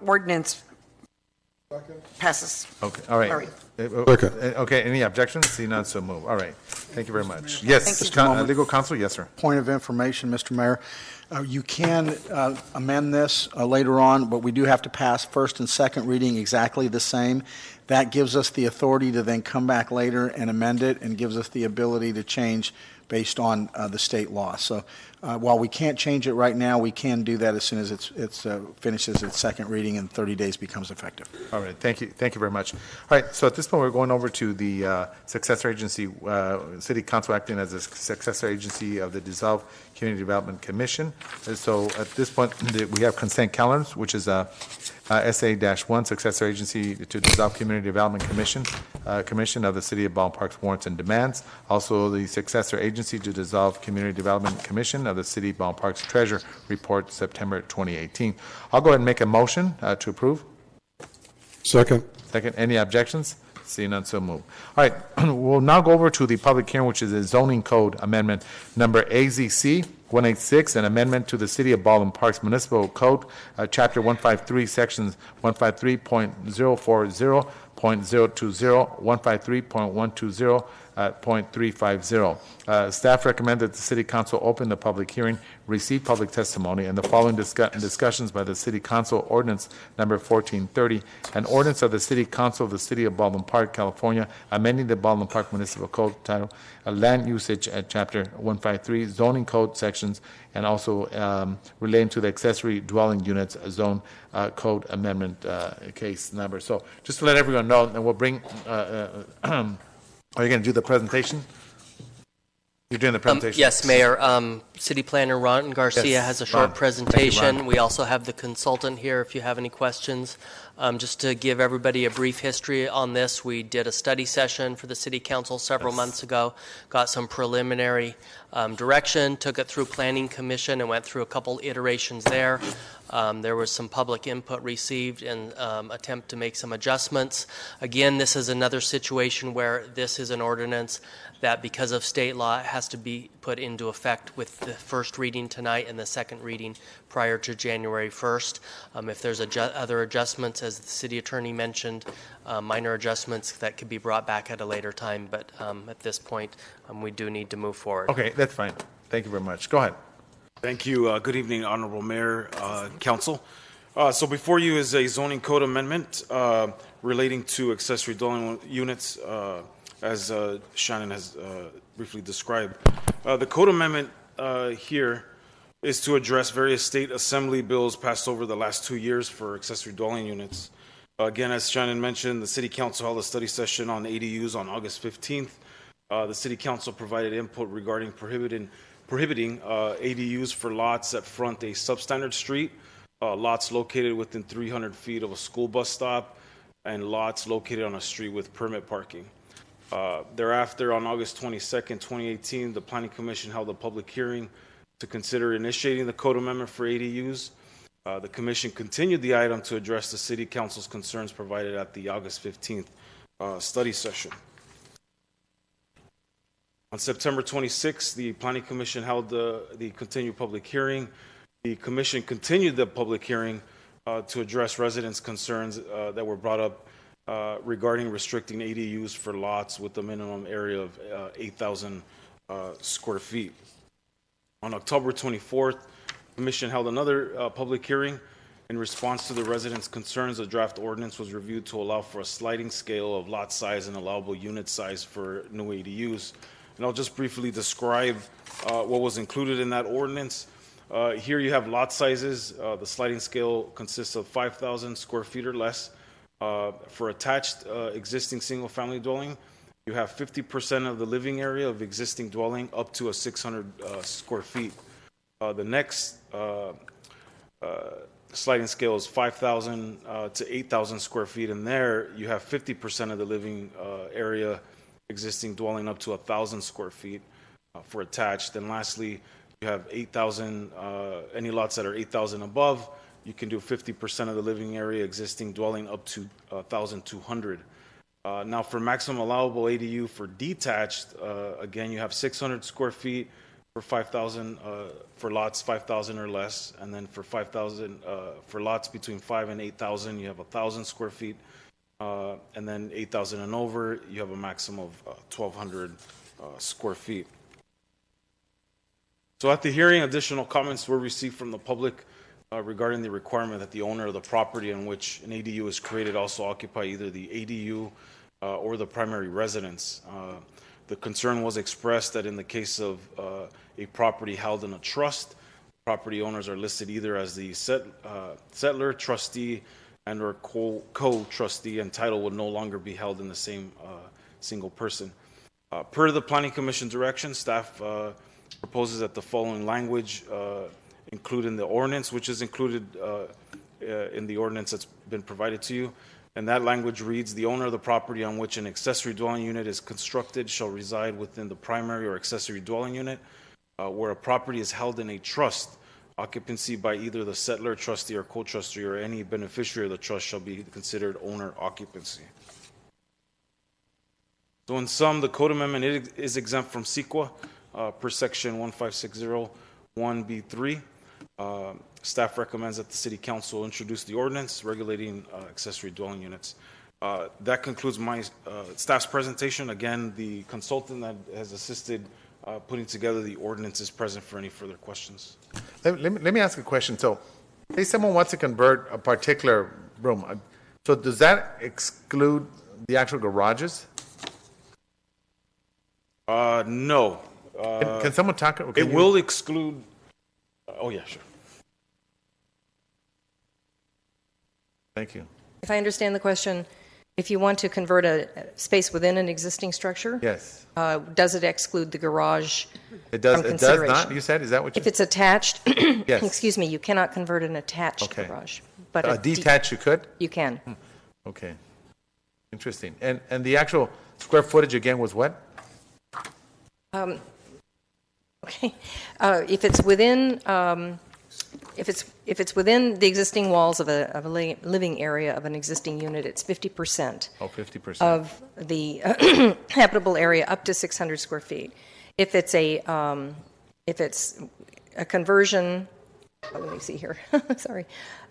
ordinance passes. Okay, all right. Okay, any objections? See none, so move. All right, thank you very much. Yes, legal counsel, yes, sir. Point of information, Mr. Mayor. You can amend this later on, but we do have to pass first and second reading exactly the same. That gives us the authority to then come back later and amend it and gives us the ability to change based on the state law. So while we can't change it right now, we can do that as soon as it finishes its second reading and 30 days becomes effective. All right, thank you very much. All right, so at this point, we're going over to the successor agency, City Council acting as a successor agency of the dissolved Community Development Commission. And so at this point, we have consent calendars, which is SA-1, successor agency to dissolve Community Development Commission, Commission of the City of Baldwin Park's warrants and demands. Also, the successor agency to dissolve Community Development Commission of the City of Baldwin Park's Treasure Report, September 2018. I'll go ahead and make a motion to approve. Second. Second. Any objections? Seeing none, so move. All right, we'll now go over to the public hearing, which is a zoning code amendment number AZC 186, an amendment to the City of Baldwin Parks Municipal Code, Chapter 153, Sections 153.040, 153.020, 153.120, at .350. Staff recommend that the City Council open the public hearing, receive public testimony, and the following discussions by the City Council: ordinance number 1430, an ordinance of the City Council of the City of Baldwin Park, California, amending the Baldwin Park Municipal Code title, land usage at Chapter 153, zoning code sections, and also relating to the accessory dwelling units zone code amendment case number. So just to let everyone know, and we'll bring, are you going to do the presentation? You're doing the presentation? Yes, Mayor. City Planner Ron Garcia Yes, has a short Ron. presentation. Thank you, Ron. We also have the consultant here if you have any questions. Just to give everybody a brief history on this, we did a study session for the City Council several months ago, got some preliminary direction, took it through Planning Commission and went through a couple iterations there. There was some public input received and attempt to make some adjustments. Again, this is another situation where this is an ordinance that, because of state law, has to be put into effect with the first reading tonight and the second reading prior to January 1st. If there's other adjustments, as the city attorney mentioned, minor adjustments that could be brought back at a later time, but at this point, we do need to move forward. Okay, that's fine. Thank you very much. Go ahead. Thank you. Good evening, Honorable Mayor, Council. So before you is a zoning code amendment relating to accessory dwelling units, as Shannon has briefly described. The code amendment here is to address various state assembly bills passed over the last 2 years for accessory dwelling units. Again, as Shannon mentioned, the City Council held a study session on ADUs on August 15th. The City Council provided input regarding prohibiting ADUs for lots that front a substandard street, lots located within 300 feet of a school bus stop, and lots located on a street with permit parking. Thereafter, on August 22nd, 2018, the Planning Commission held a public hearing to consider initiating the code amendment for ADUs. The Commission continued the item to address the City Council's concerns provided at the August 15th study session. On September 26th, the Planning Commission held the continued public hearing. The Commission continued the public hearing to address residents' concerns that were brought up regarding restricting ADUs for lots with a minimum area of 8,000 square feet. On October 24th, the Commission held another public hearing. In response to the residents' concerns, a draft ordinance was reviewed to allow for a sliding scale of lot size and allowable unit size for new ADUs. And I'll just briefly describe what was included in that ordinance. Here you have lot sizes. The sliding scale consists of 5,000 square feet or less. For attached existing single-family dwelling, you have 50% of the living area of existing dwelling up to a 600 square feet. The next sliding scale is 5,000 to 8,000 square feet, and there you have 50% of the living area existing dwelling up to 1,000 square feet for attached. And lastly, you have 8,000, any lots that are 8,000 above, you can do 50% of the living area existing dwelling up to 1,200. Now for maximum allowable ADU for detached, again, you have 600 square feet for 5,000, for lots 5,000 or less, and then for 5,000, for lots between 5,000 and 8,000, you have 1,000 square feet, and then 8,000 and over, you have a maximum of 1,200 square feet. So at the hearing, additional comments were received from the public regarding the requirement that the owner of the property on which an ADU is created also occupy either the ADU or the primary residence. The concern was expressed that in the case of a property held in a trust, property owners are listed either as the settler, trustee, and or co-trustee, and title would no longer be held in the same single person. Per the Planning Commission direction, staff proposes that the following language include in the ordinance, which is included in the ordinance that's been provided to you. And that language reads, the owner of the property on which an accessory dwelling unit is constructed shall reside within the primary or accessory dwelling unit. Where a property is held in a trust, occupancy by either the settler, trustee, or co-trustee, or any beneficiary of the trust shall be considered owner occupancy. So in sum, the code amendment is exempt from CEQA per section 15601B3. Staff recommends that the City Council introduce the ordinance regulating accessory dwelling units. That concludes my staff's presentation. Again, the consultant that has assisted putting together the ordinance is present for any further questions. Let me ask a question. So, say someone wants to convert a particular room. So does that exclude the actual garages? No. Can someone talk? It will exclude. Oh yeah, sure. Thank you. If I understand the question, if you want to convert a space within an existing structure, Yes. Does it exclude the garage It does. from It does consideration? not. You said. Is that what you? If it's attached, Yes. excuse me, you cannot convert an attached Okay. garage. But a detached, you could. you can. Okay. Interesting. And the actual square footage again was what? Okay. If it's within, if it's within the existing walls of a living area of an existing unit, it's 50%. Oh, 50%. Of the habitable area up to 600 square feet. If it's a conversion, let me see here. Sorry.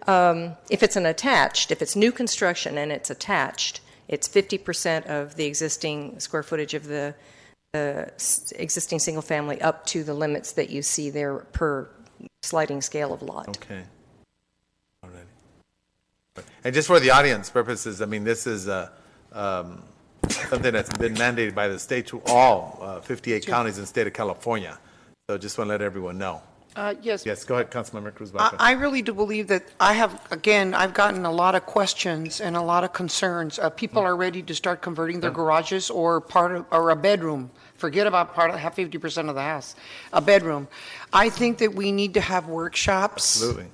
If it's if it's new construction and it's attached, it's 50% of the existing square footage of the existing single family up to the limits that you see there per sliding scale of lot. Okay. All right. And just for the audience purposes, I mean, this is something that's been mandated by the state to all 58 counties in the state of California. So just want to let everyone know. Yes. Yes, go ahead, Councilmember Cruz Baca. I really do believe that I've gotten a lot of questions and a lot of concerns. People are ready to start converting their garages or a bedroom. Forget about half 50% of the house, a bedroom. I think that we need to have workshops. Absolutely.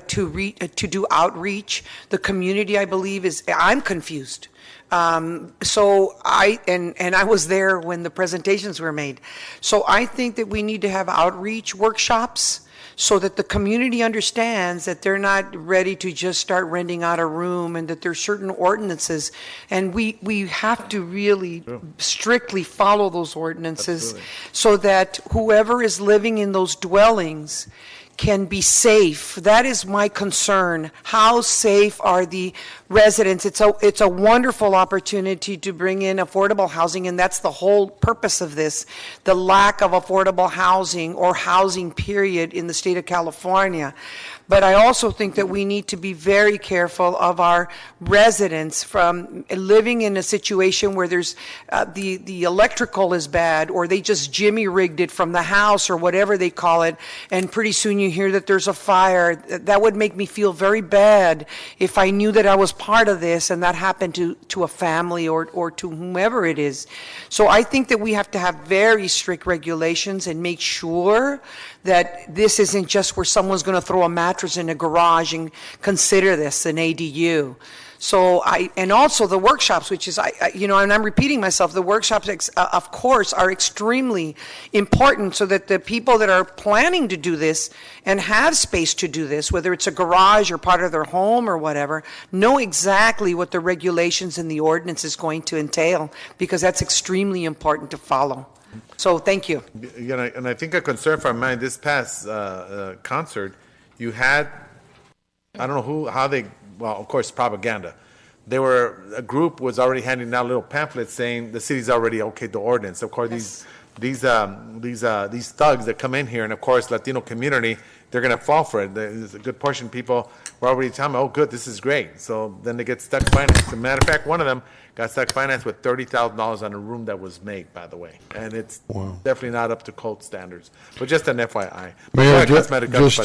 To do outreach. The community, I believe, I'm confused. So I was there when the presentations were made. So I think that we need to have outreach workshops so that the community understands that they're not ready to just start renting out a room and that there's certain ordinances. And we have to really strictly follow those ordinances. Absolutely. So that whoever is living in those dwellings can be safe. That is my concern. How safe are the residents? It's a wonderful opportunity to bring in affordable housing, and that's the whole purpose of this, the lack of affordable housing or housing period in the state of California. But I also think that we need to be very careful of our residents from living in a situation where there's the electrical is bad, or they just jimmy rigged it from the house or whatever they call it, and pretty soon you hear that there's a fire. That would make me feel very bad if I knew that I was part of this and that happened to a family or to whomever it is. So I think that we have to have very strict regulations and make sure that this isn't just where someone's going to throw a mattress in a garage and consider this an ADU. So and also the workshops, which is, and I'm repeating myself, the workshops, of course, are extremely important so that the people that are planning to do this and have space to do this, whether it's a garage or part of their home or whatever, know exactly what the regulations and the ordinance is going to entail, because that's extremely important to follow. So thank you. And I think a concern for mine, this past concert, you had, I don't know well, of course, propaganda. A group was already handing out little pamphlets saying the city's already okayed the ordinance. Of course, yes. These thugs that come in here, and of course, Latino community, they're going to fall for it. There's a good portion of people were already telling me, oh, good, this is great. So then they get stuck financed. As a matter of fact, one of them got stuck financed with $30,000 on a room that was made, by the way. And it's definitely not up to code standards. But just an FYI. Mayor, just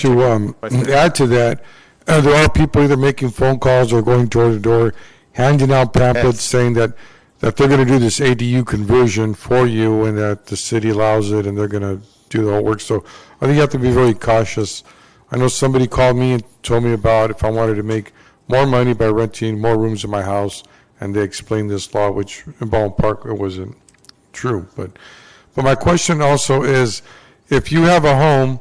to add to that, there are people either making phone calls or going door to door, handing out pamphlets saying that they're going to do this ADU conversion for you and that the city allows it and they're going to do the whole work. So I think you have to be very cautious. I know somebody called me and told me about if I wanted to make more money by renting more rooms in my house, and they explained this law, which in Baldwin Park it wasn't true. But my question also is, if you have a home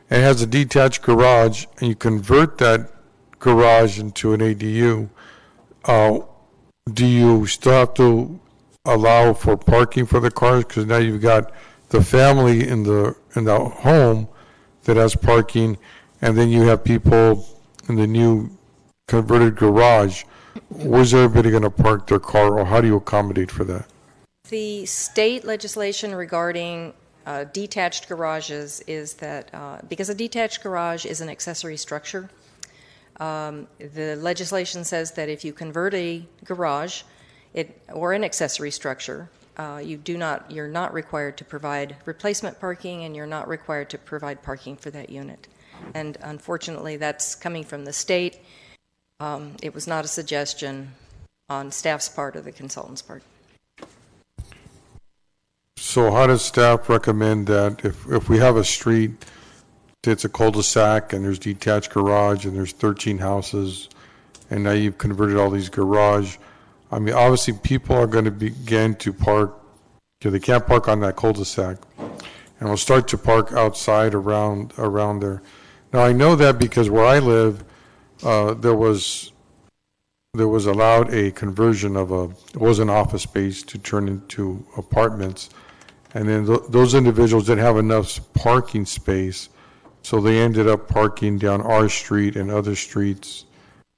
and it has a detached garage and you convert that garage into an ADU, do you still have to allow for parking for the cars? Because now you've got the family in the home that has parking, and then you have people in the new converted garage. where's everybody going to park their car, or how do you accommodate for that? The state legislation regarding detached garages is that because a detached garage is an accessory structure, the legislation says that if you convert a garage or an accessory structure, you're not required to provide replacement parking, and you're not required to provide parking for that unit. And unfortunately, that's coming from the state. It was not a suggestion on staff's part or the consultant's part. So how does staff recommend that if we have a street, it's a cul-de-sac and there's detached garage and there's 13 houses, and now you've converted all these garage, I mean, obviously people are going to begin to park, they can't park on that cul-de-sac, and will start to park outside around there. Now I know that because where I live, there was allowed a conversion of it was an office space to turn into apartments. And then those individuals didn't have enough parking space, so they ended up parking down our street and other streets,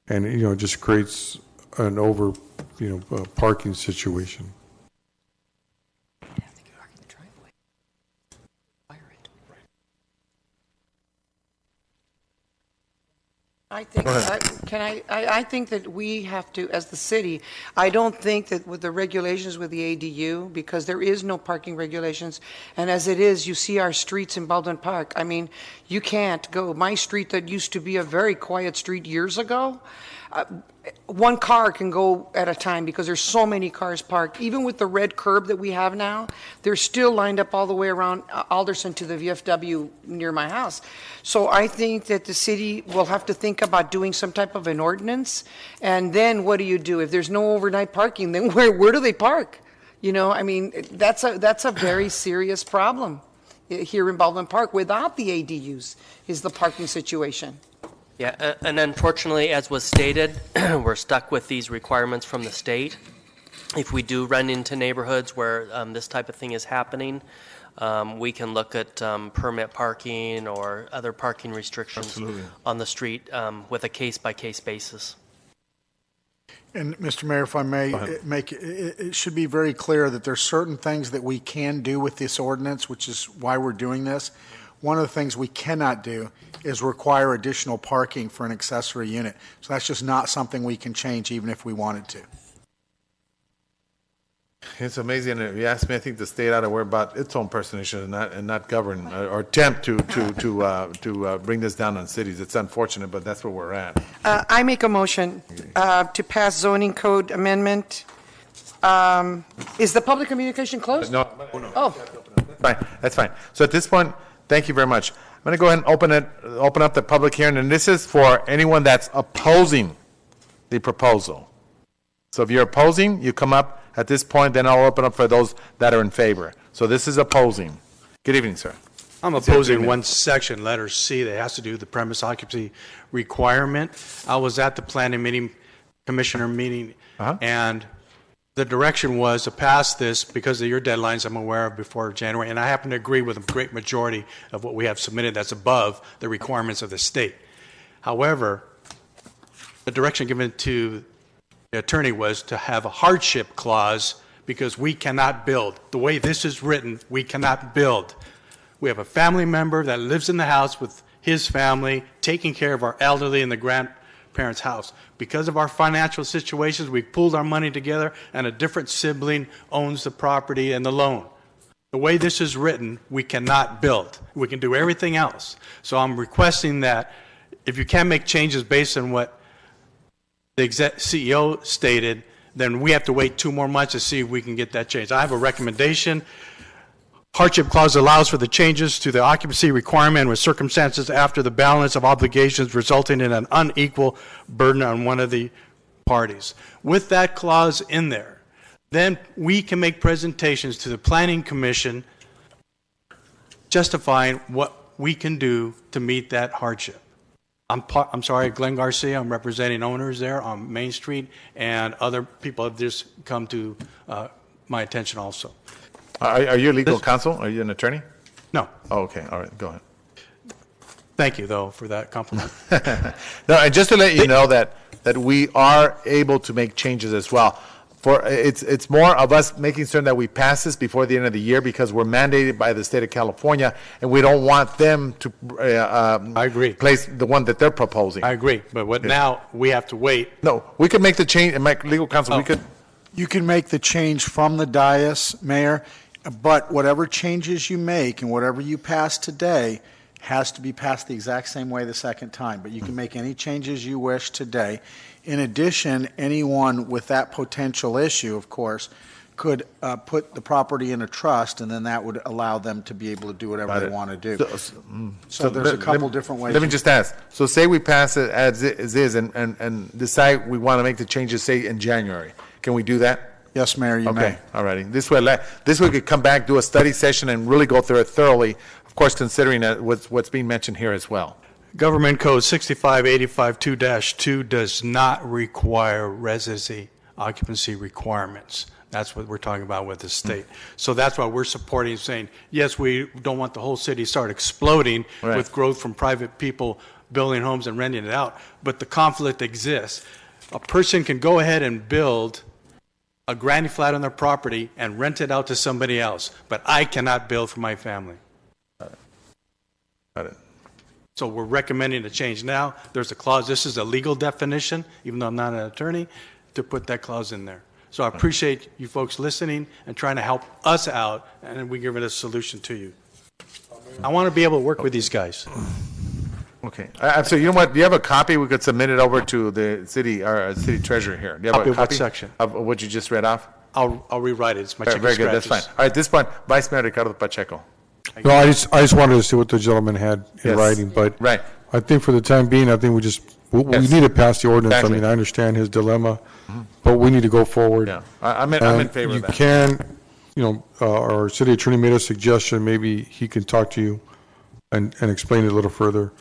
and it just creates an over, parking situation. I think, I think that we have to, as the city, I don't think that with the regulations with the ADU, because there is no parking regulations, and as it is, you see our streets in Baldwin Park. I mean, you can't go. My street that used to be a very quiet street years ago, one car can go at a time because there's so many cars parked. Even with the red curb that we have now, they're still lined up all the way around Alderson to the VFW near my house. So I think that the city will have to think about doing some type of an ordinance. And then what do you do? If there's no overnight parking, then where do they park? I mean, that's a very serious problem here in Baldwin Park without the ADUs, is the parking situation. Yeah, and unfortunately, as was stated, we're stuck with these requirements from the state. If we do run into neighborhoods where this type of thing is happening, we can look at permit parking or other parking restrictions on the street with a case-by-case basis. And Mr. Mayor, if I may it should be very clear that there's certain things that we can do with this ordinance, which is why we're doing this. One of the things we cannot do is require additional parking for an accessory unit. So that's just not something we can change even if we wanted to. It's amazing. If you ask me, I think the state ought to worry about its own personation and not govern or attempt to bring this down on cities. It's unfortunate, but that's where we're at. I make a motion to pass zoning code amendment. Is the public communication closed? No. Oh. That's fine. So at this point, thank you very much. I'm going to go ahead and open up the public hearing, and this is for anyone that's opposing the proposal. So if you're opposing, you come up at this point, then I'll open up for those that are in favor. So this is opposing. Good evening, sir. I'm opposing one section, letter C, that has to do with the premise occupancy requirement. I was at the planning meeting, commissioner meeting, and the direction was to pass this because of your deadlines I'm aware of before January, and I happen to agree with a great majority of what we have submitted that's above the requirements of the state. However, the direction given to the attorney was to have a hardship clause because we cannot build. The way this is written, we cannot build. We have a family member that lives in the house with his family, taking care of our elderly in the grandparents' house. Because of our financial situations, we pulled our money together, and a different sibling owns the property and the loan. The way this is written, we cannot build. We can do everything else. So I'm requesting that if you can make changes based on what the CEO stated, then we have to wait 2 more months to see if we can get that changed. I have a recommendation. Hardship clause allows for the changes to the occupancy requirement with circumstances after the balance of obligations resulting in an unequal burden on one of the parties. With that clause in there, then we can make presentations to the Planning Commission justifying what we can do to meet that hardship. I'm sorry, Glenn Garcia, I'm representing owners there on Main Street, and other people have just come to my attention also. Are you a legal counsel? Are you an attorney? No. Oh, okay. All right. Go ahead. Thank you, though, for that compliment. No, and just to let you know that that we are able to make changes as well. It's more of us making certain that we pass this before the end of the year because we're mandated by the state of California, and we don't want them to I agree. place the one that they're proposing. I agree, but now we have to wait. No, we could make the change, and my legal counsel, we could. You can make the change from the dais, Mayor, but whatever changes you make and whatever you pass today has to be passed the exact same way the second time. But you can make any changes you wish today. In addition, anyone with that potential issue, of course, could put the property in a trust, and then that would allow them to be able to do whatever they want to do. So there's a couple different ways. Let me just ask. So say we pass it as is and decide we want to make the changes, say, in January. Can we do that? Yes, Mayor, you may. Okay, all righty. This way we could come back, do a study session, and really go through it thoroughly, of course, considering what's being mentioned here as well. Government Code 65852-2 does not require residency occupancy requirements. That's what we're talking about with the state. So that's why we're supporting, saying, yes, we don't want the whole city to start exploding with growth from private people building homes and renting it out, but the conflict exists. A person can go ahead and build a granny flat on their property and rent it out to somebody else, but I cannot build for my family. Got it. So we're recommending a change now. There's a clause, this is a legal definition, even though I'm not an attorney, to put that clause in there. So I appreciate you folks listening and trying to help us out, and we give it a solution to you. I want to be able to work with these guys. Okay. So you know what? Do you have a copy? We could submit it over to the city, our city treasurer here. Do you have Copy a of what copy section? of what you just read off? I'll rewrite it. It's my chicken Very good. That's scratches. fine. All right. At this point, Vice Mayor Ricardo Pacheco. No, I just wanted to see what the gentleman had in Yes. writing, but Right. I think for the time being, I think we Yes. need to pass the ordinance. Exactly. I mean, I understand his dilemma, but we need to go forward. Yeah. I'm in And favor of that. You can, our city attorney made a suggestion, maybe he can talk to you and explain it a little further.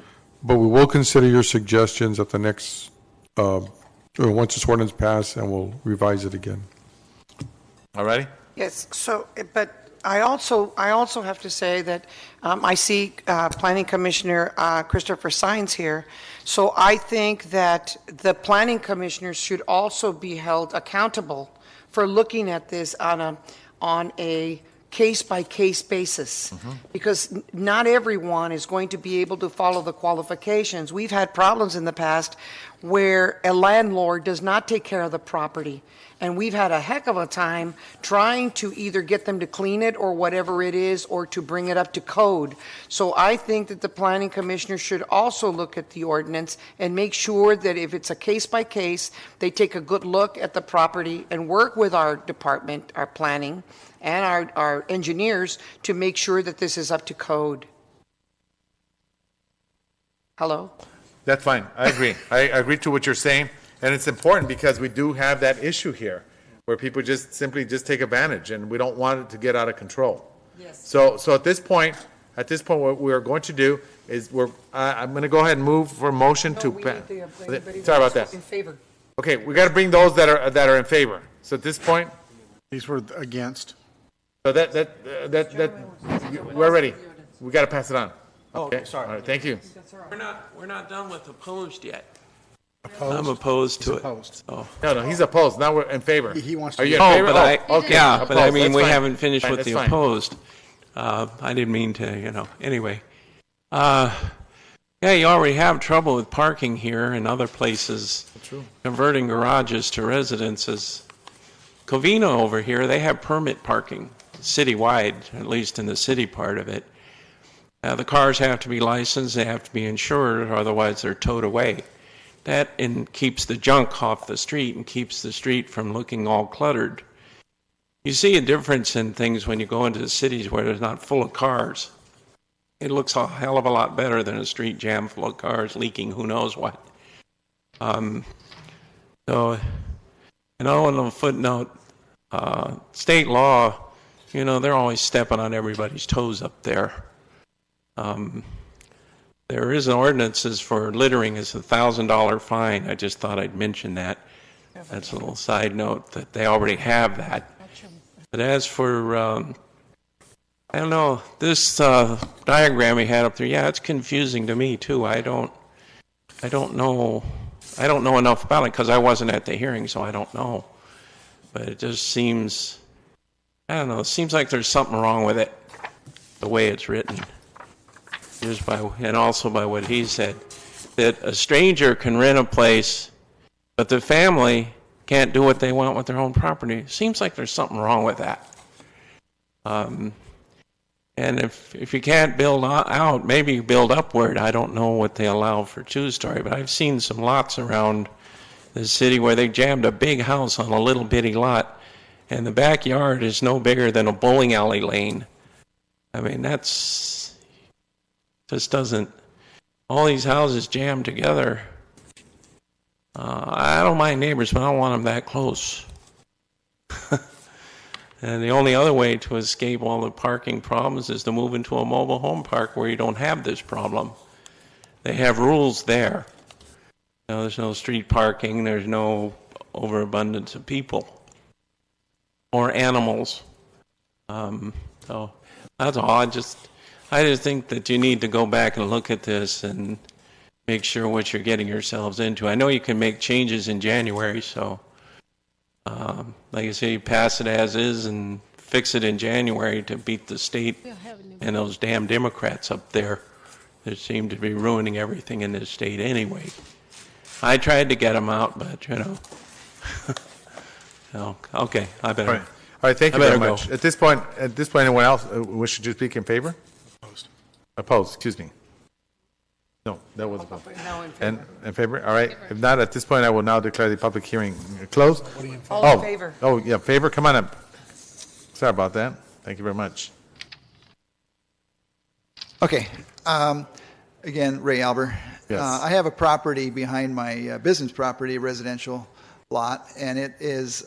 But we will consider your suggestions at the next, once this ordinance passes, and we'll revise it again. All righty? Yes, so, but I also have to say that I see Planning Commissioner Christopher Sines here. So I think that the planning commissioners should also be held accountable for looking at this on a case-by-case basis, because not everyone is going to be able to follow the qualifications. We've had problems in the past where a landlord does not take care of the property, and we've had a heck of a time trying to either get them to clean it or whatever it is, or to bring it up to code. So I think that the planning commissioner should also look at the ordinance and make sure that if it's a case-by-case, they take a good look at the property and work with our department, our planning, and our engineers to make sure that this is up to code. Hello? That's fine. I agree. I agree to what you're saying. And it's important because we do have that issue here where people just simply take advantage, and we don't want it to get out of control. Yes. So at this point, what we're going to do is I'm going to go ahead and move for a motion to. Sorry about that. In favor. Okay, we got to bring those that are in favor. So at this point. These were against. So we're ready. We got to pass it on. Oh, okay, sorry. All right, thank you. We're not done with opposed yet. Opposed? I'm opposed to He's it. opposed. Oh. No, he's opposed. Now we're in favor. He wants to. Are you in Oh, favor? but Okay. yeah, but I Opposed. mean, That's we fine. haven't finished Fine, with the that's fine. opposed. I didn't mean to, anyway. Yeah, you already have trouble with parking here and other places. True. Converting garages to residences. Covina over here, they have permit parking citywide, at least in the city part of it. The cars have to be licensed, they have to be insured, or otherwise they're towed away. That keeps the junk off the street and keeps the street from looking all cluttered. You see a difference in things when you go into the cities where there's not full of cars. It looks a hell of a lot better than a street jam full of cars leaking who knows what. On a footnote, state law, they're always stepping on everybody's toes up there. There is an ordinances for littering is a $1,000 fine. I just thought I'd mention that. That's a little side note that they already have that. But as for, I don't know, this diagram he had up there, yeah, it's confusing to me too. I don't know. I don't know enough about it because I wasn't at the hearing, so I don't know. But it just seems, I don't know, it seems like there's something wrong with it, the way it's written. Just by, and also by what he said, that a stranger can rent a place, but the family can't do what they want with their own property. Seems like there's something wrong with that. And if you can't build out, maybe you build upward. I don't know what they allow for two-story, but I've seen some lots around the city where they jammed a big house on a little bitty lot, and the backyard is no bigger than a bowling alley lane. I mean, that's just doesn't, all these houses jammed together. I don't mind neighbors, but I don't want them that close. And the only other way to escape all the parking problems is to move into a mobile home park where you don't have this problem. They have rules there. No, there's no street parking, there's no overabundance of people or animals. So that's all. I just think that you need to go back and look at this and make sure what you're getting yourselves into. I know you can make changes in January, so like I say, pass it as is and fix it in January to beat the state and those damn Democrats up there that seem to be ruining everything in this state anyway. I tried to get them out, but you know. So, okay, I better. All right, thank you very much. At this point, anyone else wish to speak in favor? Opposed. Opposed, excuse me. No, that was opposed. No, in favor. And in favor? All right. If not, at this point, I will now declare the public hearing closed. All in favor. Oh, yeah, favor, come on up. Sorry about that. Thank you very much. Okay. Again, Ray Albert. Yes. I have a property behind my business property, a residential lot, and it is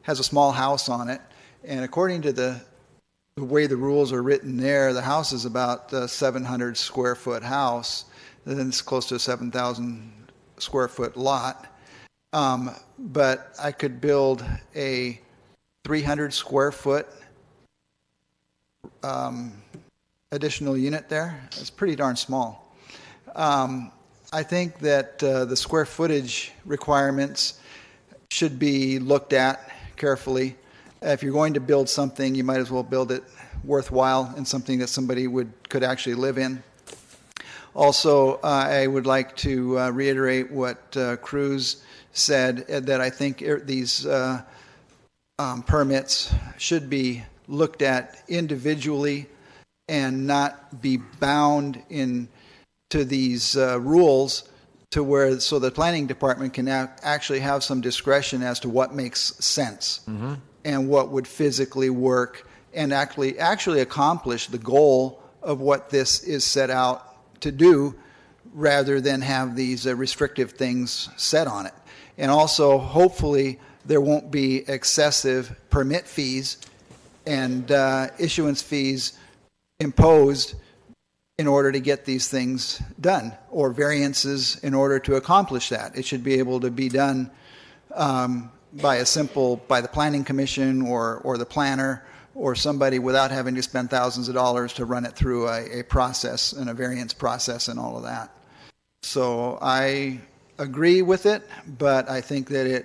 has a small house on it. And according to the way the rules are written there, the house is about a 700 square foot house. And then it's close to a 7,000 square foot lot. But I could build a 300 square foot additional unit there. It's pretty darn small. I think that the square footage requirements should be looked at carefully. If you're going to build something, you might as well build it worthwhile and something that somebody could actually live in. Also, I would like to reiterate what Cruz said, that I think these permits should be looked at individually and not be bound to these rules to where, so the planning department can actually have some discretion as to what makes sense and what would physically work and actually accomplish the goal of what this is set out to do, rather than have these restrictive things set on it. And also, hopefully, there won't be excessive permit fees and issuance fees imposed in order to get these things done, or variances in order to accomplish that. It should be able to be done by the planning commission or the planner or somebody without having to spend thousands of dollars to run it through a process and a variance process and all of that. So I agree with it, but I think that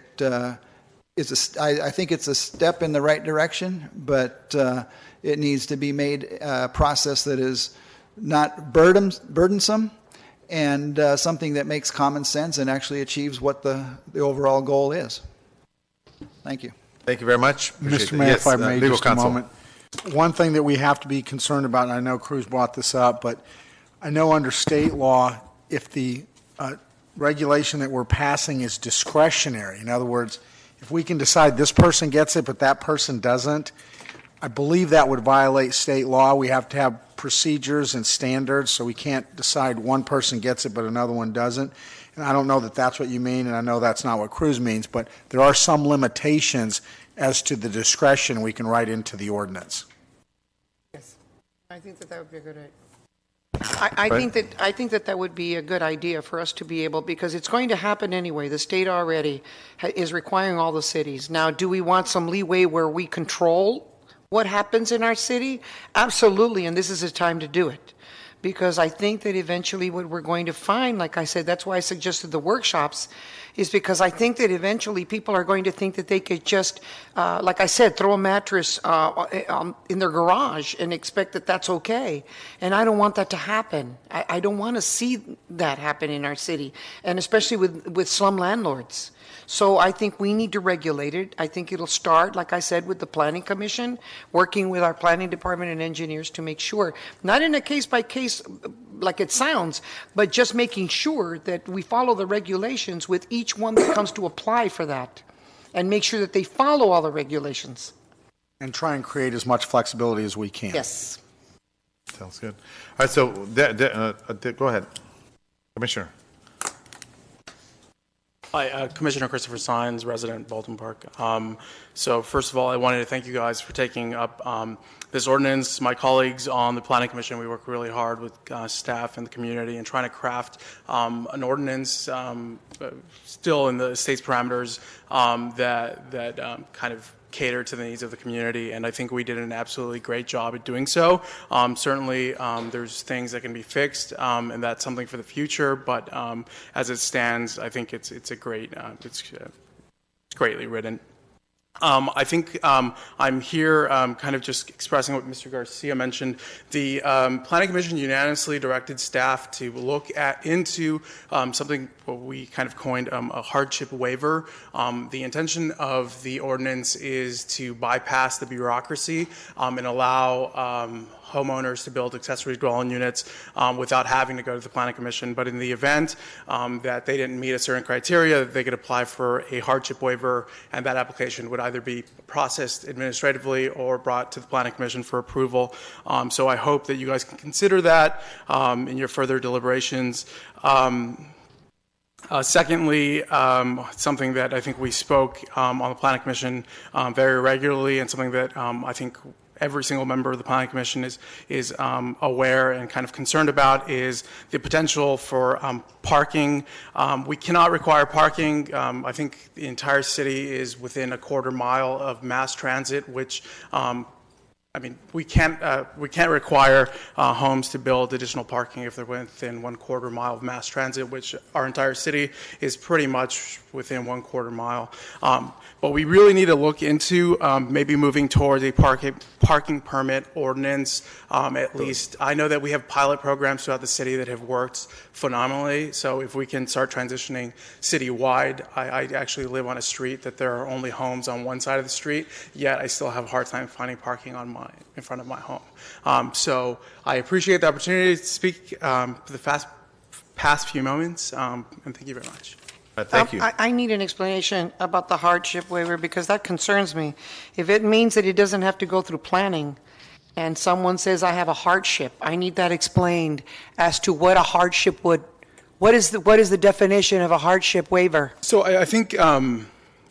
I think it's a step in the right direction, but it needs to be made a process that is not burdensome and something that makes common sense and actually achieves what the overall goal is. Thank you. Thank you very much. Mr. Mayor, yes, if I may, legal just counsel. a moment. One thing that we have to be concerned about, and I know Cruz brought this up, but I know under state law, if the regulation that we're passing is discretionary, in other words, if we can decide this person gets it but that person doesn't, I believe that would violate state law. We have to have procedures and standards, so we can't decide one person gets it but another one doesn't. And I don't know that that's what you mean, and I know that's not what Cruz means, but there are some limitations as to the discretion we can write into the ordinance. Yes, I think that would be a good idea. I think that would be a good idea for us to be able, because it's going to happen anyway. The state already is requiring all the cities. Now, do we want some leeway where we control what happens in our city? Absolutely, and this is the time to do it. because I think that eventually what we're going to find, like I said, that's why I suggested the workshops, is because I think that eventually people are going to think that they could just, like I said, throw a mattress in their garage and expect that that's okay. And I don't want that to happen. I don't want to see that happen in our city, and especially with slum landlords. So I think we need to regulate it. I think it'll start, like I said, with the Planning Commission, working with our planning department and engineers to make sure, not in a case by case like it sounds, but just making sure that we follow the regulations with each one that comes to apply for that, and make sure that they follow all the regulations. And try and create as much flexibility as we can. Yes. Sounds good. All right, so go ahead, Commissioner. Hi, Commissioner Christopher Sines, resident Baldwin Park. So first of all, I wanted to thank you guys for taking up this ordinance. My colleagues on the Planning Commission, we work really hard with staff and the community and trying to craft an ordinance still in the state's parameters that kind of cater to the needs of the community, and I think we did an absolutely great job at doing so. Certainly, there's things that can be fixed, and that's something for the future. But as it stands, I think it's a great, it's greatly written. I think I'm here kind of just expressing what Mr. Garcia mentioned. The Planning Commission unanimously directed staff to look into something what we kind of coined a hardship waiver. The intention of the ordinance is to bypass the bureaucracy and allow homeowners to build accessory dwelling units without having to go to the Planning Commission. But in the event that they didn't meet a certain criteria, they could apply for a hardship waiver, and that application would either be processed administratively or brought to the Planning Commission for approval. So I hope that you guys can consider that in your further deliberations. Secondly, something that I think we spoke on the Planning Commission very regularly, and something that I think every single member of the Planning Commission is aware and kind of concerned about, is the potential for parking. We cannot require parking. I think the entire city is within a quarter mile of mass transit, which I mean, we can't require homes to build additional parking if they're within 1/4 mile of mass transit, which our entire city is pretty much within 1/4 mile. But we really need to look into maybe moving towards a parking permit ordinance. At least I know that we have pilot programs throughout the city that have worked phenomenally. So if we can start transitioning citywide, I actually live on a street that there are only homes on one side of the street, yet I still have a hard time finding parking in front of my home. So I appreciate the opportunity to speak for the past few moments, and thank you very much. Thank you. I need an explanation about the hardship waiver, because that concerns me. If it means that it doesn't have to go through planning, and someone says I have a hardship, I need that explained as to what a hardship would. What is the definition of a hardship waiver? So I think, and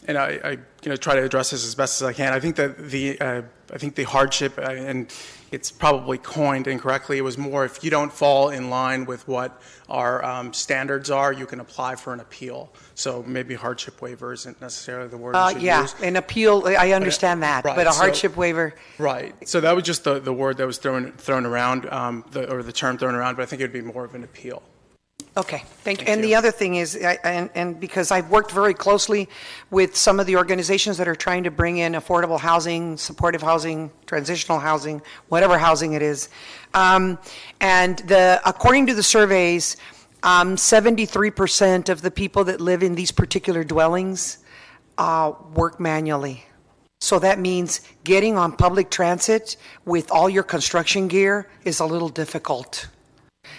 I try to address this as best as I can. I think that the hardship, and it's probably coined incorrectly, it was more if you don't fall in line with what our standards are, you can apply for an appeal. So maybe hardship waiver isn't necessarily the word you should use. An appeal, I understand that, right, but a hardship waiver. Right. So that was just the word that was thrown around, or the term thrown around, but I think it would be more of an appeal. Okay, thank you. And the other thing is, and because I've worked very closely with some of the organizations that are trying to bring in affordable housing, supportive housing, transitional housing, whatever housing it is, and according to the surveys, 73% of the people that live in these particular dwellings work manually. So that means getting on public transit with all your construction gear is a little difficult.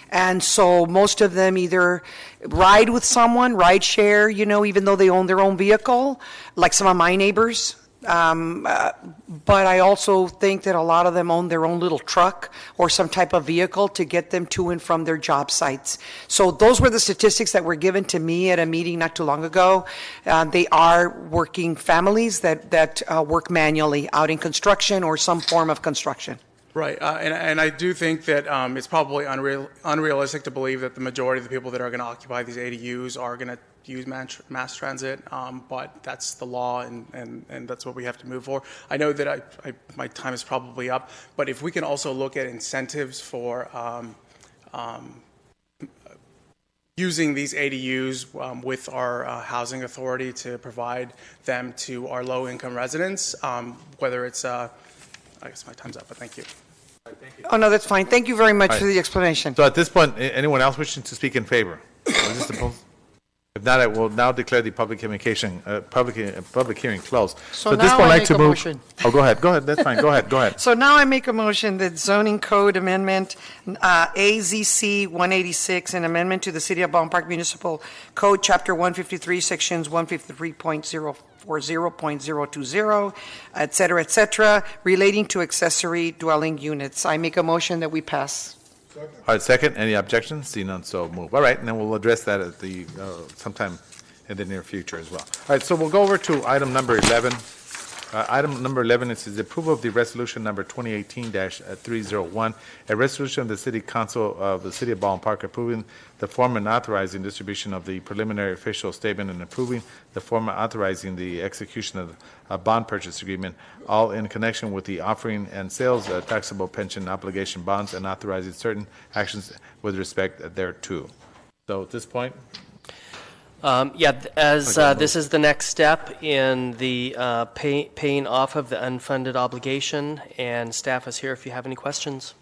And so most of them either ride with someone, ride share, even though they own their own vehicle, like some of my neighbors. But I also think that a lot of them own their own little truck or some type of vehicle to get them to and from their job sites. So those were the statistics that were given to me at a meeting not too long ago. They are working families that work manually out in construction or some form of construction. Right, and I do think that it's probably unrealistic to believe that the majority of the people that are going to occupy these ADUs are going to use mass transit, but that's the law, and that's what we have to move for. I know that my time is probably up, but if we can also look at incentives for using these ADUs with our housing authority to provide them to our low-income residents, whether it's, I guess my time's up, but thank you. Oh, no, that's fine. Thank you very much All right. for the explanation. So at this point, anyone else wishing to speak in favor? Or is this opposed? If not, I will now declare the public hearing closed. So at this now point, I I'd like make to a move. motion. Oh, go ahead. That's fine. Go ahead. So now I make a motion that zoning code amendment, AZC 186, an amendment to the City of Baldwin Park Municipal Code, Chapter 153, Sections 153.040.020, et cetera, relating to accessory dwelling units. I make a motion that we pass. All right, second. Any objections? See none, so move. All right, and then we'll address that at the sometime in the near future as well. All right, so we'll go over to item number 11. Item number 11 is the approval of the resolution number 2018-301, a resolution of the City Council of the City of Baldwin Park approving the form and authorizing distribution of the preliminary official statement and approving the form authorizing the execution of a bond purchase agreement, all in connection with the offering and sales of taxable pension obligation bonds and authorizing certain actions with respect thereto. So at this point, this is the next step in the paying off of the unfunded obligation, and staff is here if you have any questions.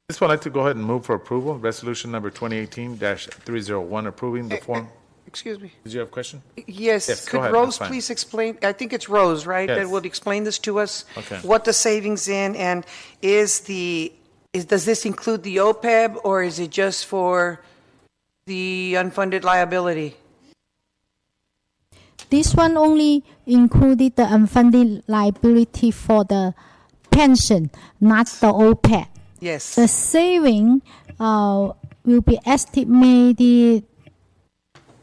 this one I'd like to go ahead and move for approval. Resolution number 2018-301, approving the form. Excuse me. Did you have a question? Yes. Go Could ahead, Rose that's fine. please explain? I think it's Rose, right? Yes. That will explain this to us. Okay. What the savings in, and does this include the OPEB, or is it just for the unfunded liability? This one only included the unfunded liability for the pension, not the OPEB. Yes. The saving will be estimated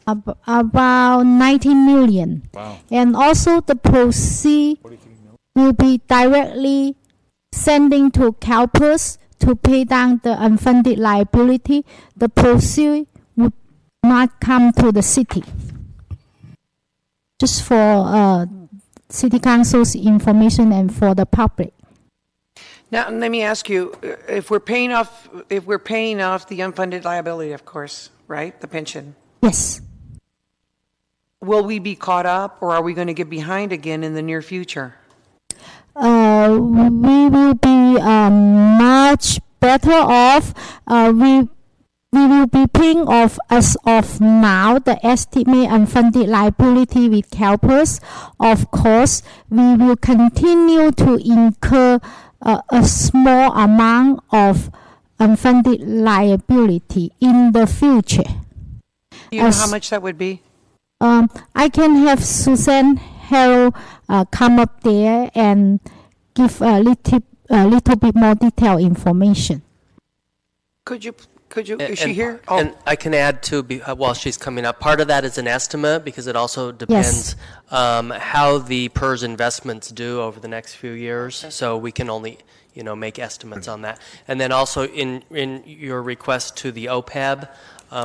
about 19 million. Wow. And also the proceeds will be directly sending to CalPERS to pay down the unfunded liability. The proceeds would not come to the city. Just for City Council's information and for the public. Now, let me ask you, if we're paying off the unfunded liability, of course, right? The pension. Yes. Will we be caught up, or are we going to get behind again in the near future? We will be much better off. We will be paying off as of now the estimate unfunded liability with CalPERS. Of course, we will continue to incur a small amount of unfunded liability in the future. Do you know how much that would be? I can have Suzanne Harrell come up there and give a little bit more detailed information. Could you, is she here? And I can add too, while she's coming up, part of that is an estimate because it also depends how the PERS investments do over the next few years. So we can only, make estimates on that. And then also in your request to the OPEB,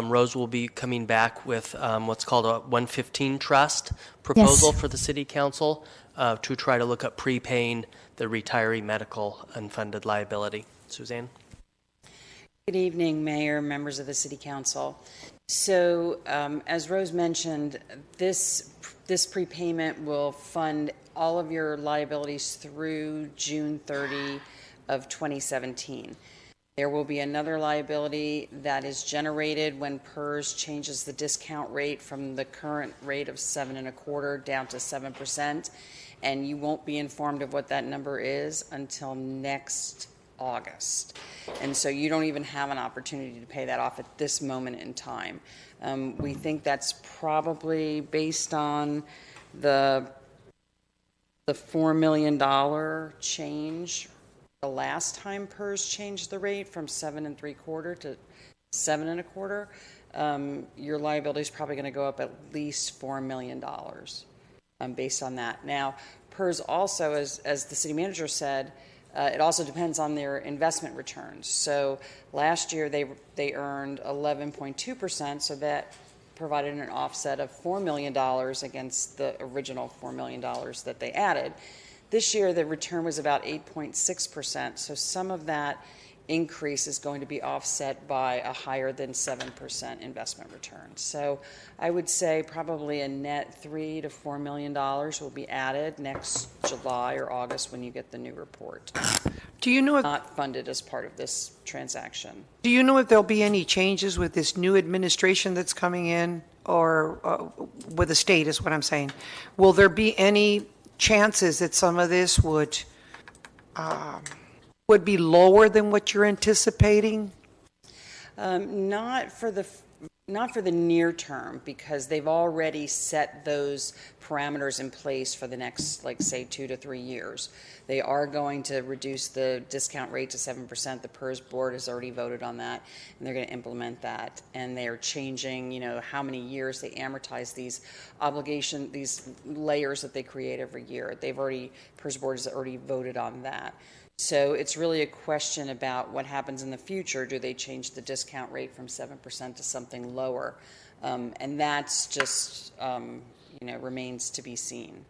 Rose will be coming back with what's called a 115 trust proposal for the City Council to try to look at prepaying the retiree medical unfunded liability. Suzanne? Good evening, Mayor, members of the City Council. So, as Rose mentioned, this prepayment will fund all of your liabilities through June 30 of 2017. There will be another liability that is generated when PERS changes the discount rate from the current rate of 7.25% down to 7%, and you won't be informed of what that number is until next August. And so you don't even have an opportunity to pay that off at this moment in time. We think that's probably based on the $4 million change the last time PERS changed the rate from 7.75% to 7.25%. Your liability is probably going to go up at least $4 million based on that. Now, PERS also, as the city manager said, it also depends on their investment returns. So last year they earned 11.2%, so that provided an offset of $4 million against the original $4 million that they added. This year the return was about 8.6%, so some of that increase is going to be offset by a higher than 7% investment return. So I would say probably a net $3 to $4 million will be added next July or August when you get the new report. Do you know if not funded as part of this transaction? Do you know if there'll be any changes with this new administration that's coming in, or with the state is what I'm saying? Will there be any chances that some of this would be lower than what you're anticipating? Not for the near term, because they've already set those parameters in place for the next, like, say, 2 to 3 years. They are going to reduce the discount rate to 7%. The PERS board has already voted on that, and they're going to implement that. And they are changing, how many years they amortize these these layers that they create every year. PERS board has already voted on that. So it's really a question about what happens in the future. Do they change the discount rate from 7% to something lower? And that's just, remains to be seen.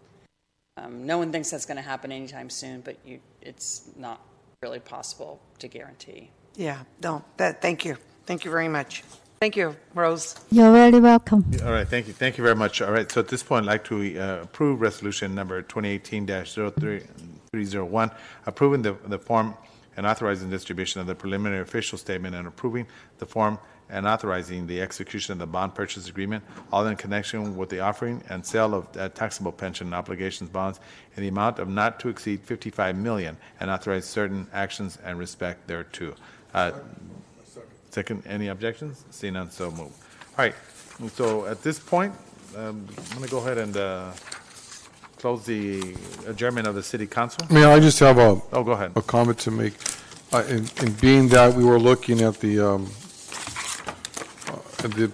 No one thinks that's going to happen anytime soon, but it's not really possible to guarantee. Yeah, no, thank you. Thank you very much. Thank you, Rose. You're very welcome. All right, thank you. Thank you very much. All right, so at this point, I'd like to approve resolution number 2018-0301, approving the form and authorizing distribution of the preliminary official statement and approving the form and authorizing the execution of the bond purchase agreement, all in connection with the offering and sale of taxable pension obligations bonds in the amount of not to exceed $55 million, and authorize certain actions and respect thereto. Second, any objections? Seeing none, so move. All right, so at this point, I'm going to go ahead and close the adjournment of the city council. May I just have go ahead. a comment to make? In being that we were looking at the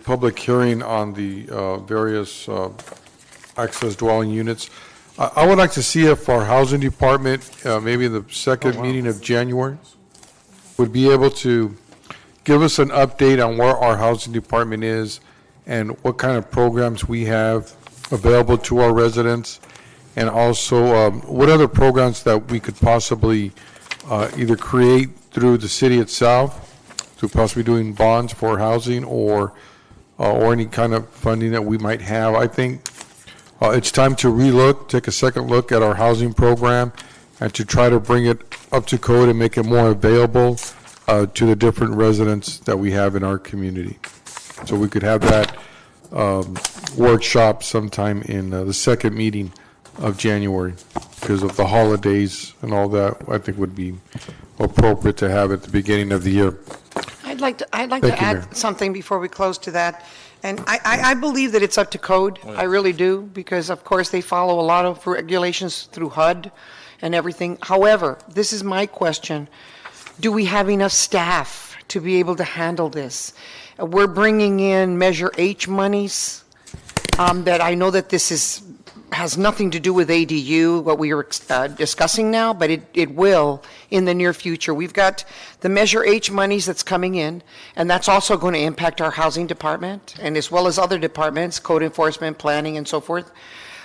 public hearing on the various access dwelling units, I would like to see if our housing department, maybe the second meeting of January, would be able to give us an update on where our housing department is and what kind of programs we have available to our residents, and also what other programs that we could possibly either create through the city itself, through possibly doing bonds for housing, or any kind of funding that we might have. I think it's time to take a second look at our housing program, and to try to bring it up to code and make it more available to the different residents that we have in our community. So we could have that workshop sometime in the second meeting of January, because of the holidays and all that. I think would be appropriate to have at the beginning of the year. I'd like to Thank add you, Mayor. something before we close to that. And I believe that it's up to code. I really do, because of course they follow a lot of regulations through HUD and everything. However, this is my question. Do we have enough staff to be able to handle this? We're bringing in Measure H monies that I know that this has nothing to do with ADU, what we are discussing now, but it will in the near future. We've got the Measure H monies that's coming in, and that's also going to impact our housing department, and as well as other departments, code enforcement, planning, and so forth,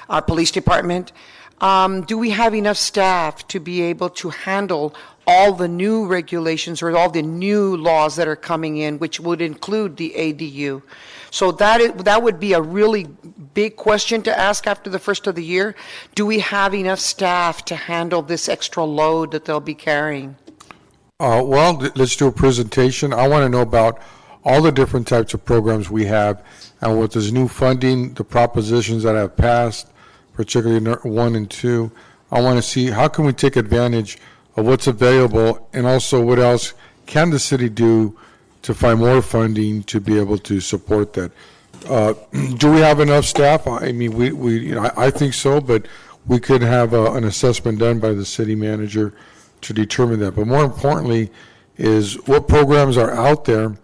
our police department. Do we have enough staff to be able to handle all the new regulations or all the new laws that are coming in, which would include the ADU? So that would be a really big question to ask after the first of the year. Do we have enough staff to handle this extra load that they'll be carrying? Well, let's do a presentation. I want to know about all the different types of programs we have, and with this new funding, the propositions that have passed, particularly 1 and 2, I want to see how can we take advantage of what's available, and also what else can the city do to find more funding to be able to support that. Do we have enough staff? I mean, I think so, but we could have an assessment done by the city manager to determine that. But more importantly is what programs are out there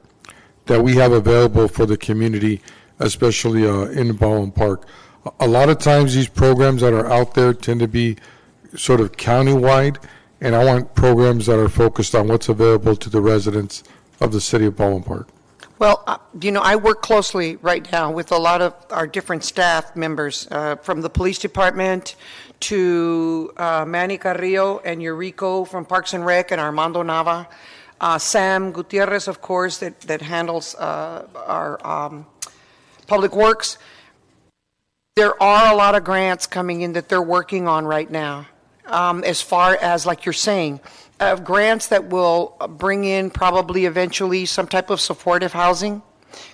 that we have available for the community, especially in Baldwin Park. A lot of times these programs that are out there tend to be sort of countywide, and I want programs that are focused on what's available to the residents of the city of Baldwin Park. Well, I work closely right now with a lot of our different staff members, from the police department to Manny Carrillo and Eurico from Parks and Rec and Armando Nava. Sam Gutierrez, of course, that handles our public works. There are a lot of grants coming in that they're working on right now. As far as, like you're saying, grants that will bring in probably eventually some type of supportive housing,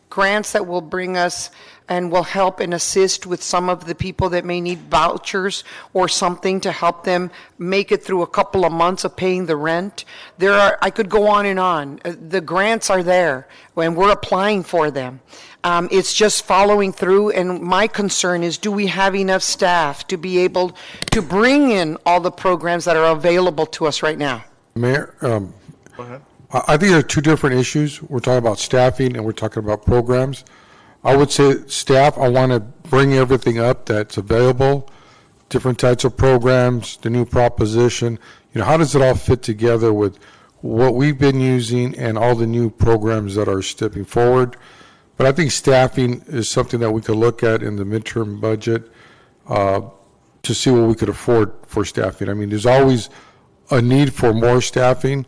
grants that will bring us and will help and assist with some of the people that may need vouchers or something to help them make it through a couple of months of paying the rent. I could go on and on. The grants are there and we're applying for them. It's just following through, and my concern is, do we have enough staff to be able to bring in all the programs that are available to us right now? Mayor, Go ahead. I think there are two different issues. We're talking about staffing and we're talking about programs. I would say staff, I want to bring everything up that's available, different types of programs, the new proposition. How does it all fit together with what we've been using and all the new programs that are stepping forward? But I think staffing is something that we could look at in the midterm budget to see what we could afford for staffing. I mean, there's always a need for more staffing,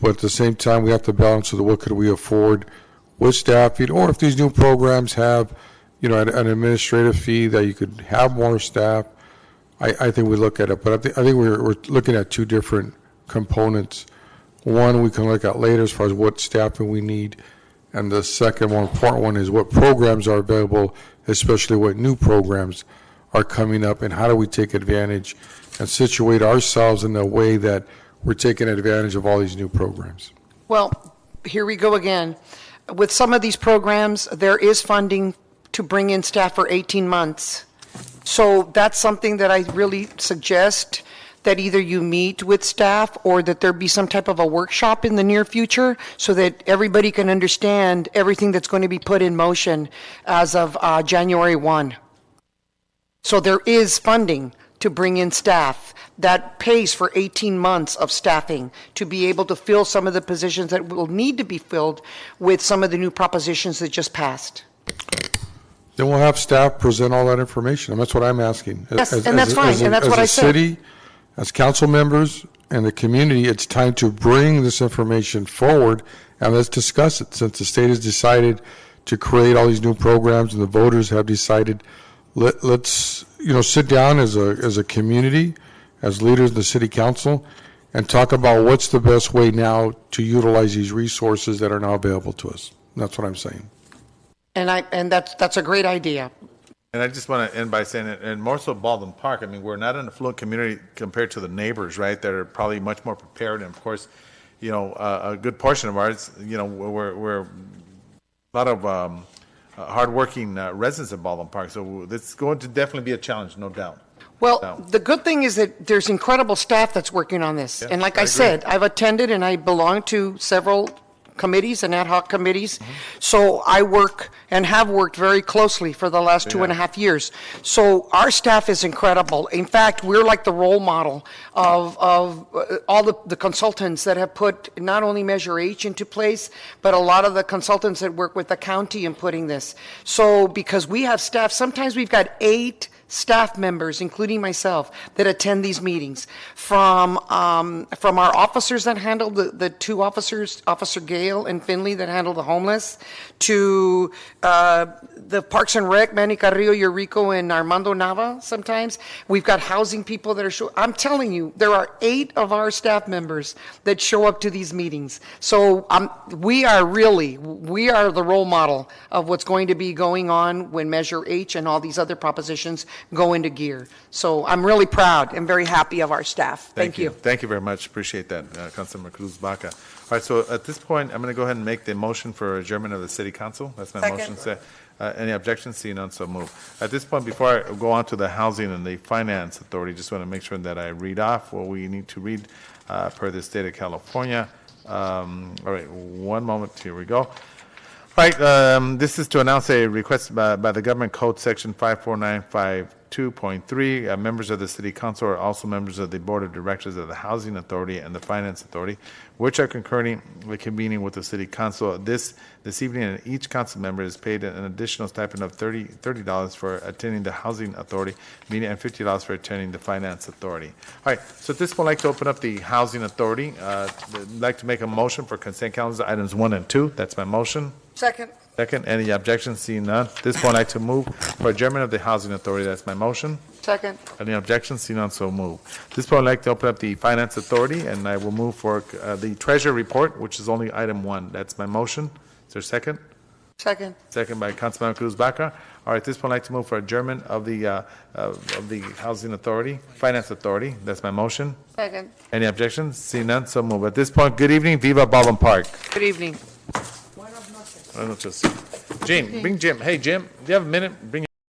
but at the same time, we have to balance with what could we afford with staffing, or if these new programs have, an administrative fee that you could have more staff. I think we look at it, but I think we're looking at two different components. One we can look at later as far as what staffing we need, and the second, more important one, is what programs are available, especially what new programs are coming up, and how do we take advantage and situate ourselves in a way that we're taking advantage of all these new programs. Well, here we go again. With some of these programs, there is funding to bring in staff for 18 months. So that's something that I really suggest that either you meet with staff or that there be some type of a workshop in the near future so that everybody can understand everything that's going to be put in motion as of January 1. So there is funding to bring in staff that pays for 18 months of staffing to be able to fill some of the positions that will need to be filled with some of the new propositions that just passed. Then we'll have staff present all that information, and that's what I'm asking. Yes, and that's fine, and that's what I said. As a city, as council members, and the community, it's time to bring this information forward, and let's discuss it. Since the state has decided to create all these new programs, and the voters have decided, let's sit down as a community, as leaders of the city council, and talk about what's the best way now to utilize these resources that are now available to us. That's what I'm saying. And that's a great idea. And I just want to end by saying, and more so Baldwin Park, I mean, we're not an affluent community compared to the neighbors, right, that are probably much more prepared. And of course, a good portion of ours, we're a lot of hardworking residents of Baldwin Park. So it's going to definitely be a challenge, no doubt. Well, the good thing is that there's incredible staff that's working on this. Yeah, and like I said, I've attended and I belong to several committees and ad hoc committees. Mm-hmm. So I work and have worked very closely for the last 2.5 years. So our staff is incredible. In fact, we're like the role model of all the consultants that have put not only Measure H into place, but a lot of the consultants that work with the county in putting this. So because we have staff, sometimes we've got 8 staff members, including myself, that attend these meetings, from our officers that handle the 2 officers, Officer Gale and Finley, that handle the homeless, to the Parks and Rec, Manny Carrillo, Eurico, and Armando Nava. Sometimes we've got housing people that are I'm telling you, there are 8 of our staff members that show up to these meetings. So we are the role model of what's going to be going on when Measure H and all these other propositions go into gear. So I'm really proud and very happy of our staff. Thank you. Thank you very much. Appreciate that, Councilmember Cruz Baca. All right, so at this point, I'm going to go ahead and make the motion for adjournment of the City Council. That's my motion. Any objections? Seeing none, so move. At this point, before I go on to the Housing and the Finance Authority, just want to make sure that I read off what we need to read per the state of California. All right, one moment. Here we go. Right, this is to announce a request by the Government Code Section 54952.3. Members of the City Council are also members of the Board of Directors of the Housing Authority and the Finance Authority, which are concurring with convening with the City Council. This evening, each council member is paid an additional stipend of $30 for attending the Housing Authority meeting and $50 for attending the Finance Authority. All right, so at this point, I'd like to open up the Housing Authority. I'd like to make a motion for consent calendar items 1 and 2. That's my motion. Second. Second, any objections? Seeing none. At this point, I'd like to move for adjournment of the Housing Authority. That's my motion. Second. Any objections? Seeing none, so move. At this point, I'd like to open up the Finance Authority, and I will move for the Treasurer Report, which is only item 1. That's my motion. Is there a second? Second. Second by Councilman Cruz Baca. All right, at this point, I'd like to move for adjournment of the Housing Authority, Finance Authority. That's my motion. Second. Any objections? Seeing none, so move. At this point, good evening. Viva Baldwin Park. Good evening. Buenas noches. Jim, bring Jim. Hey, Jim, do you have a minute? Bring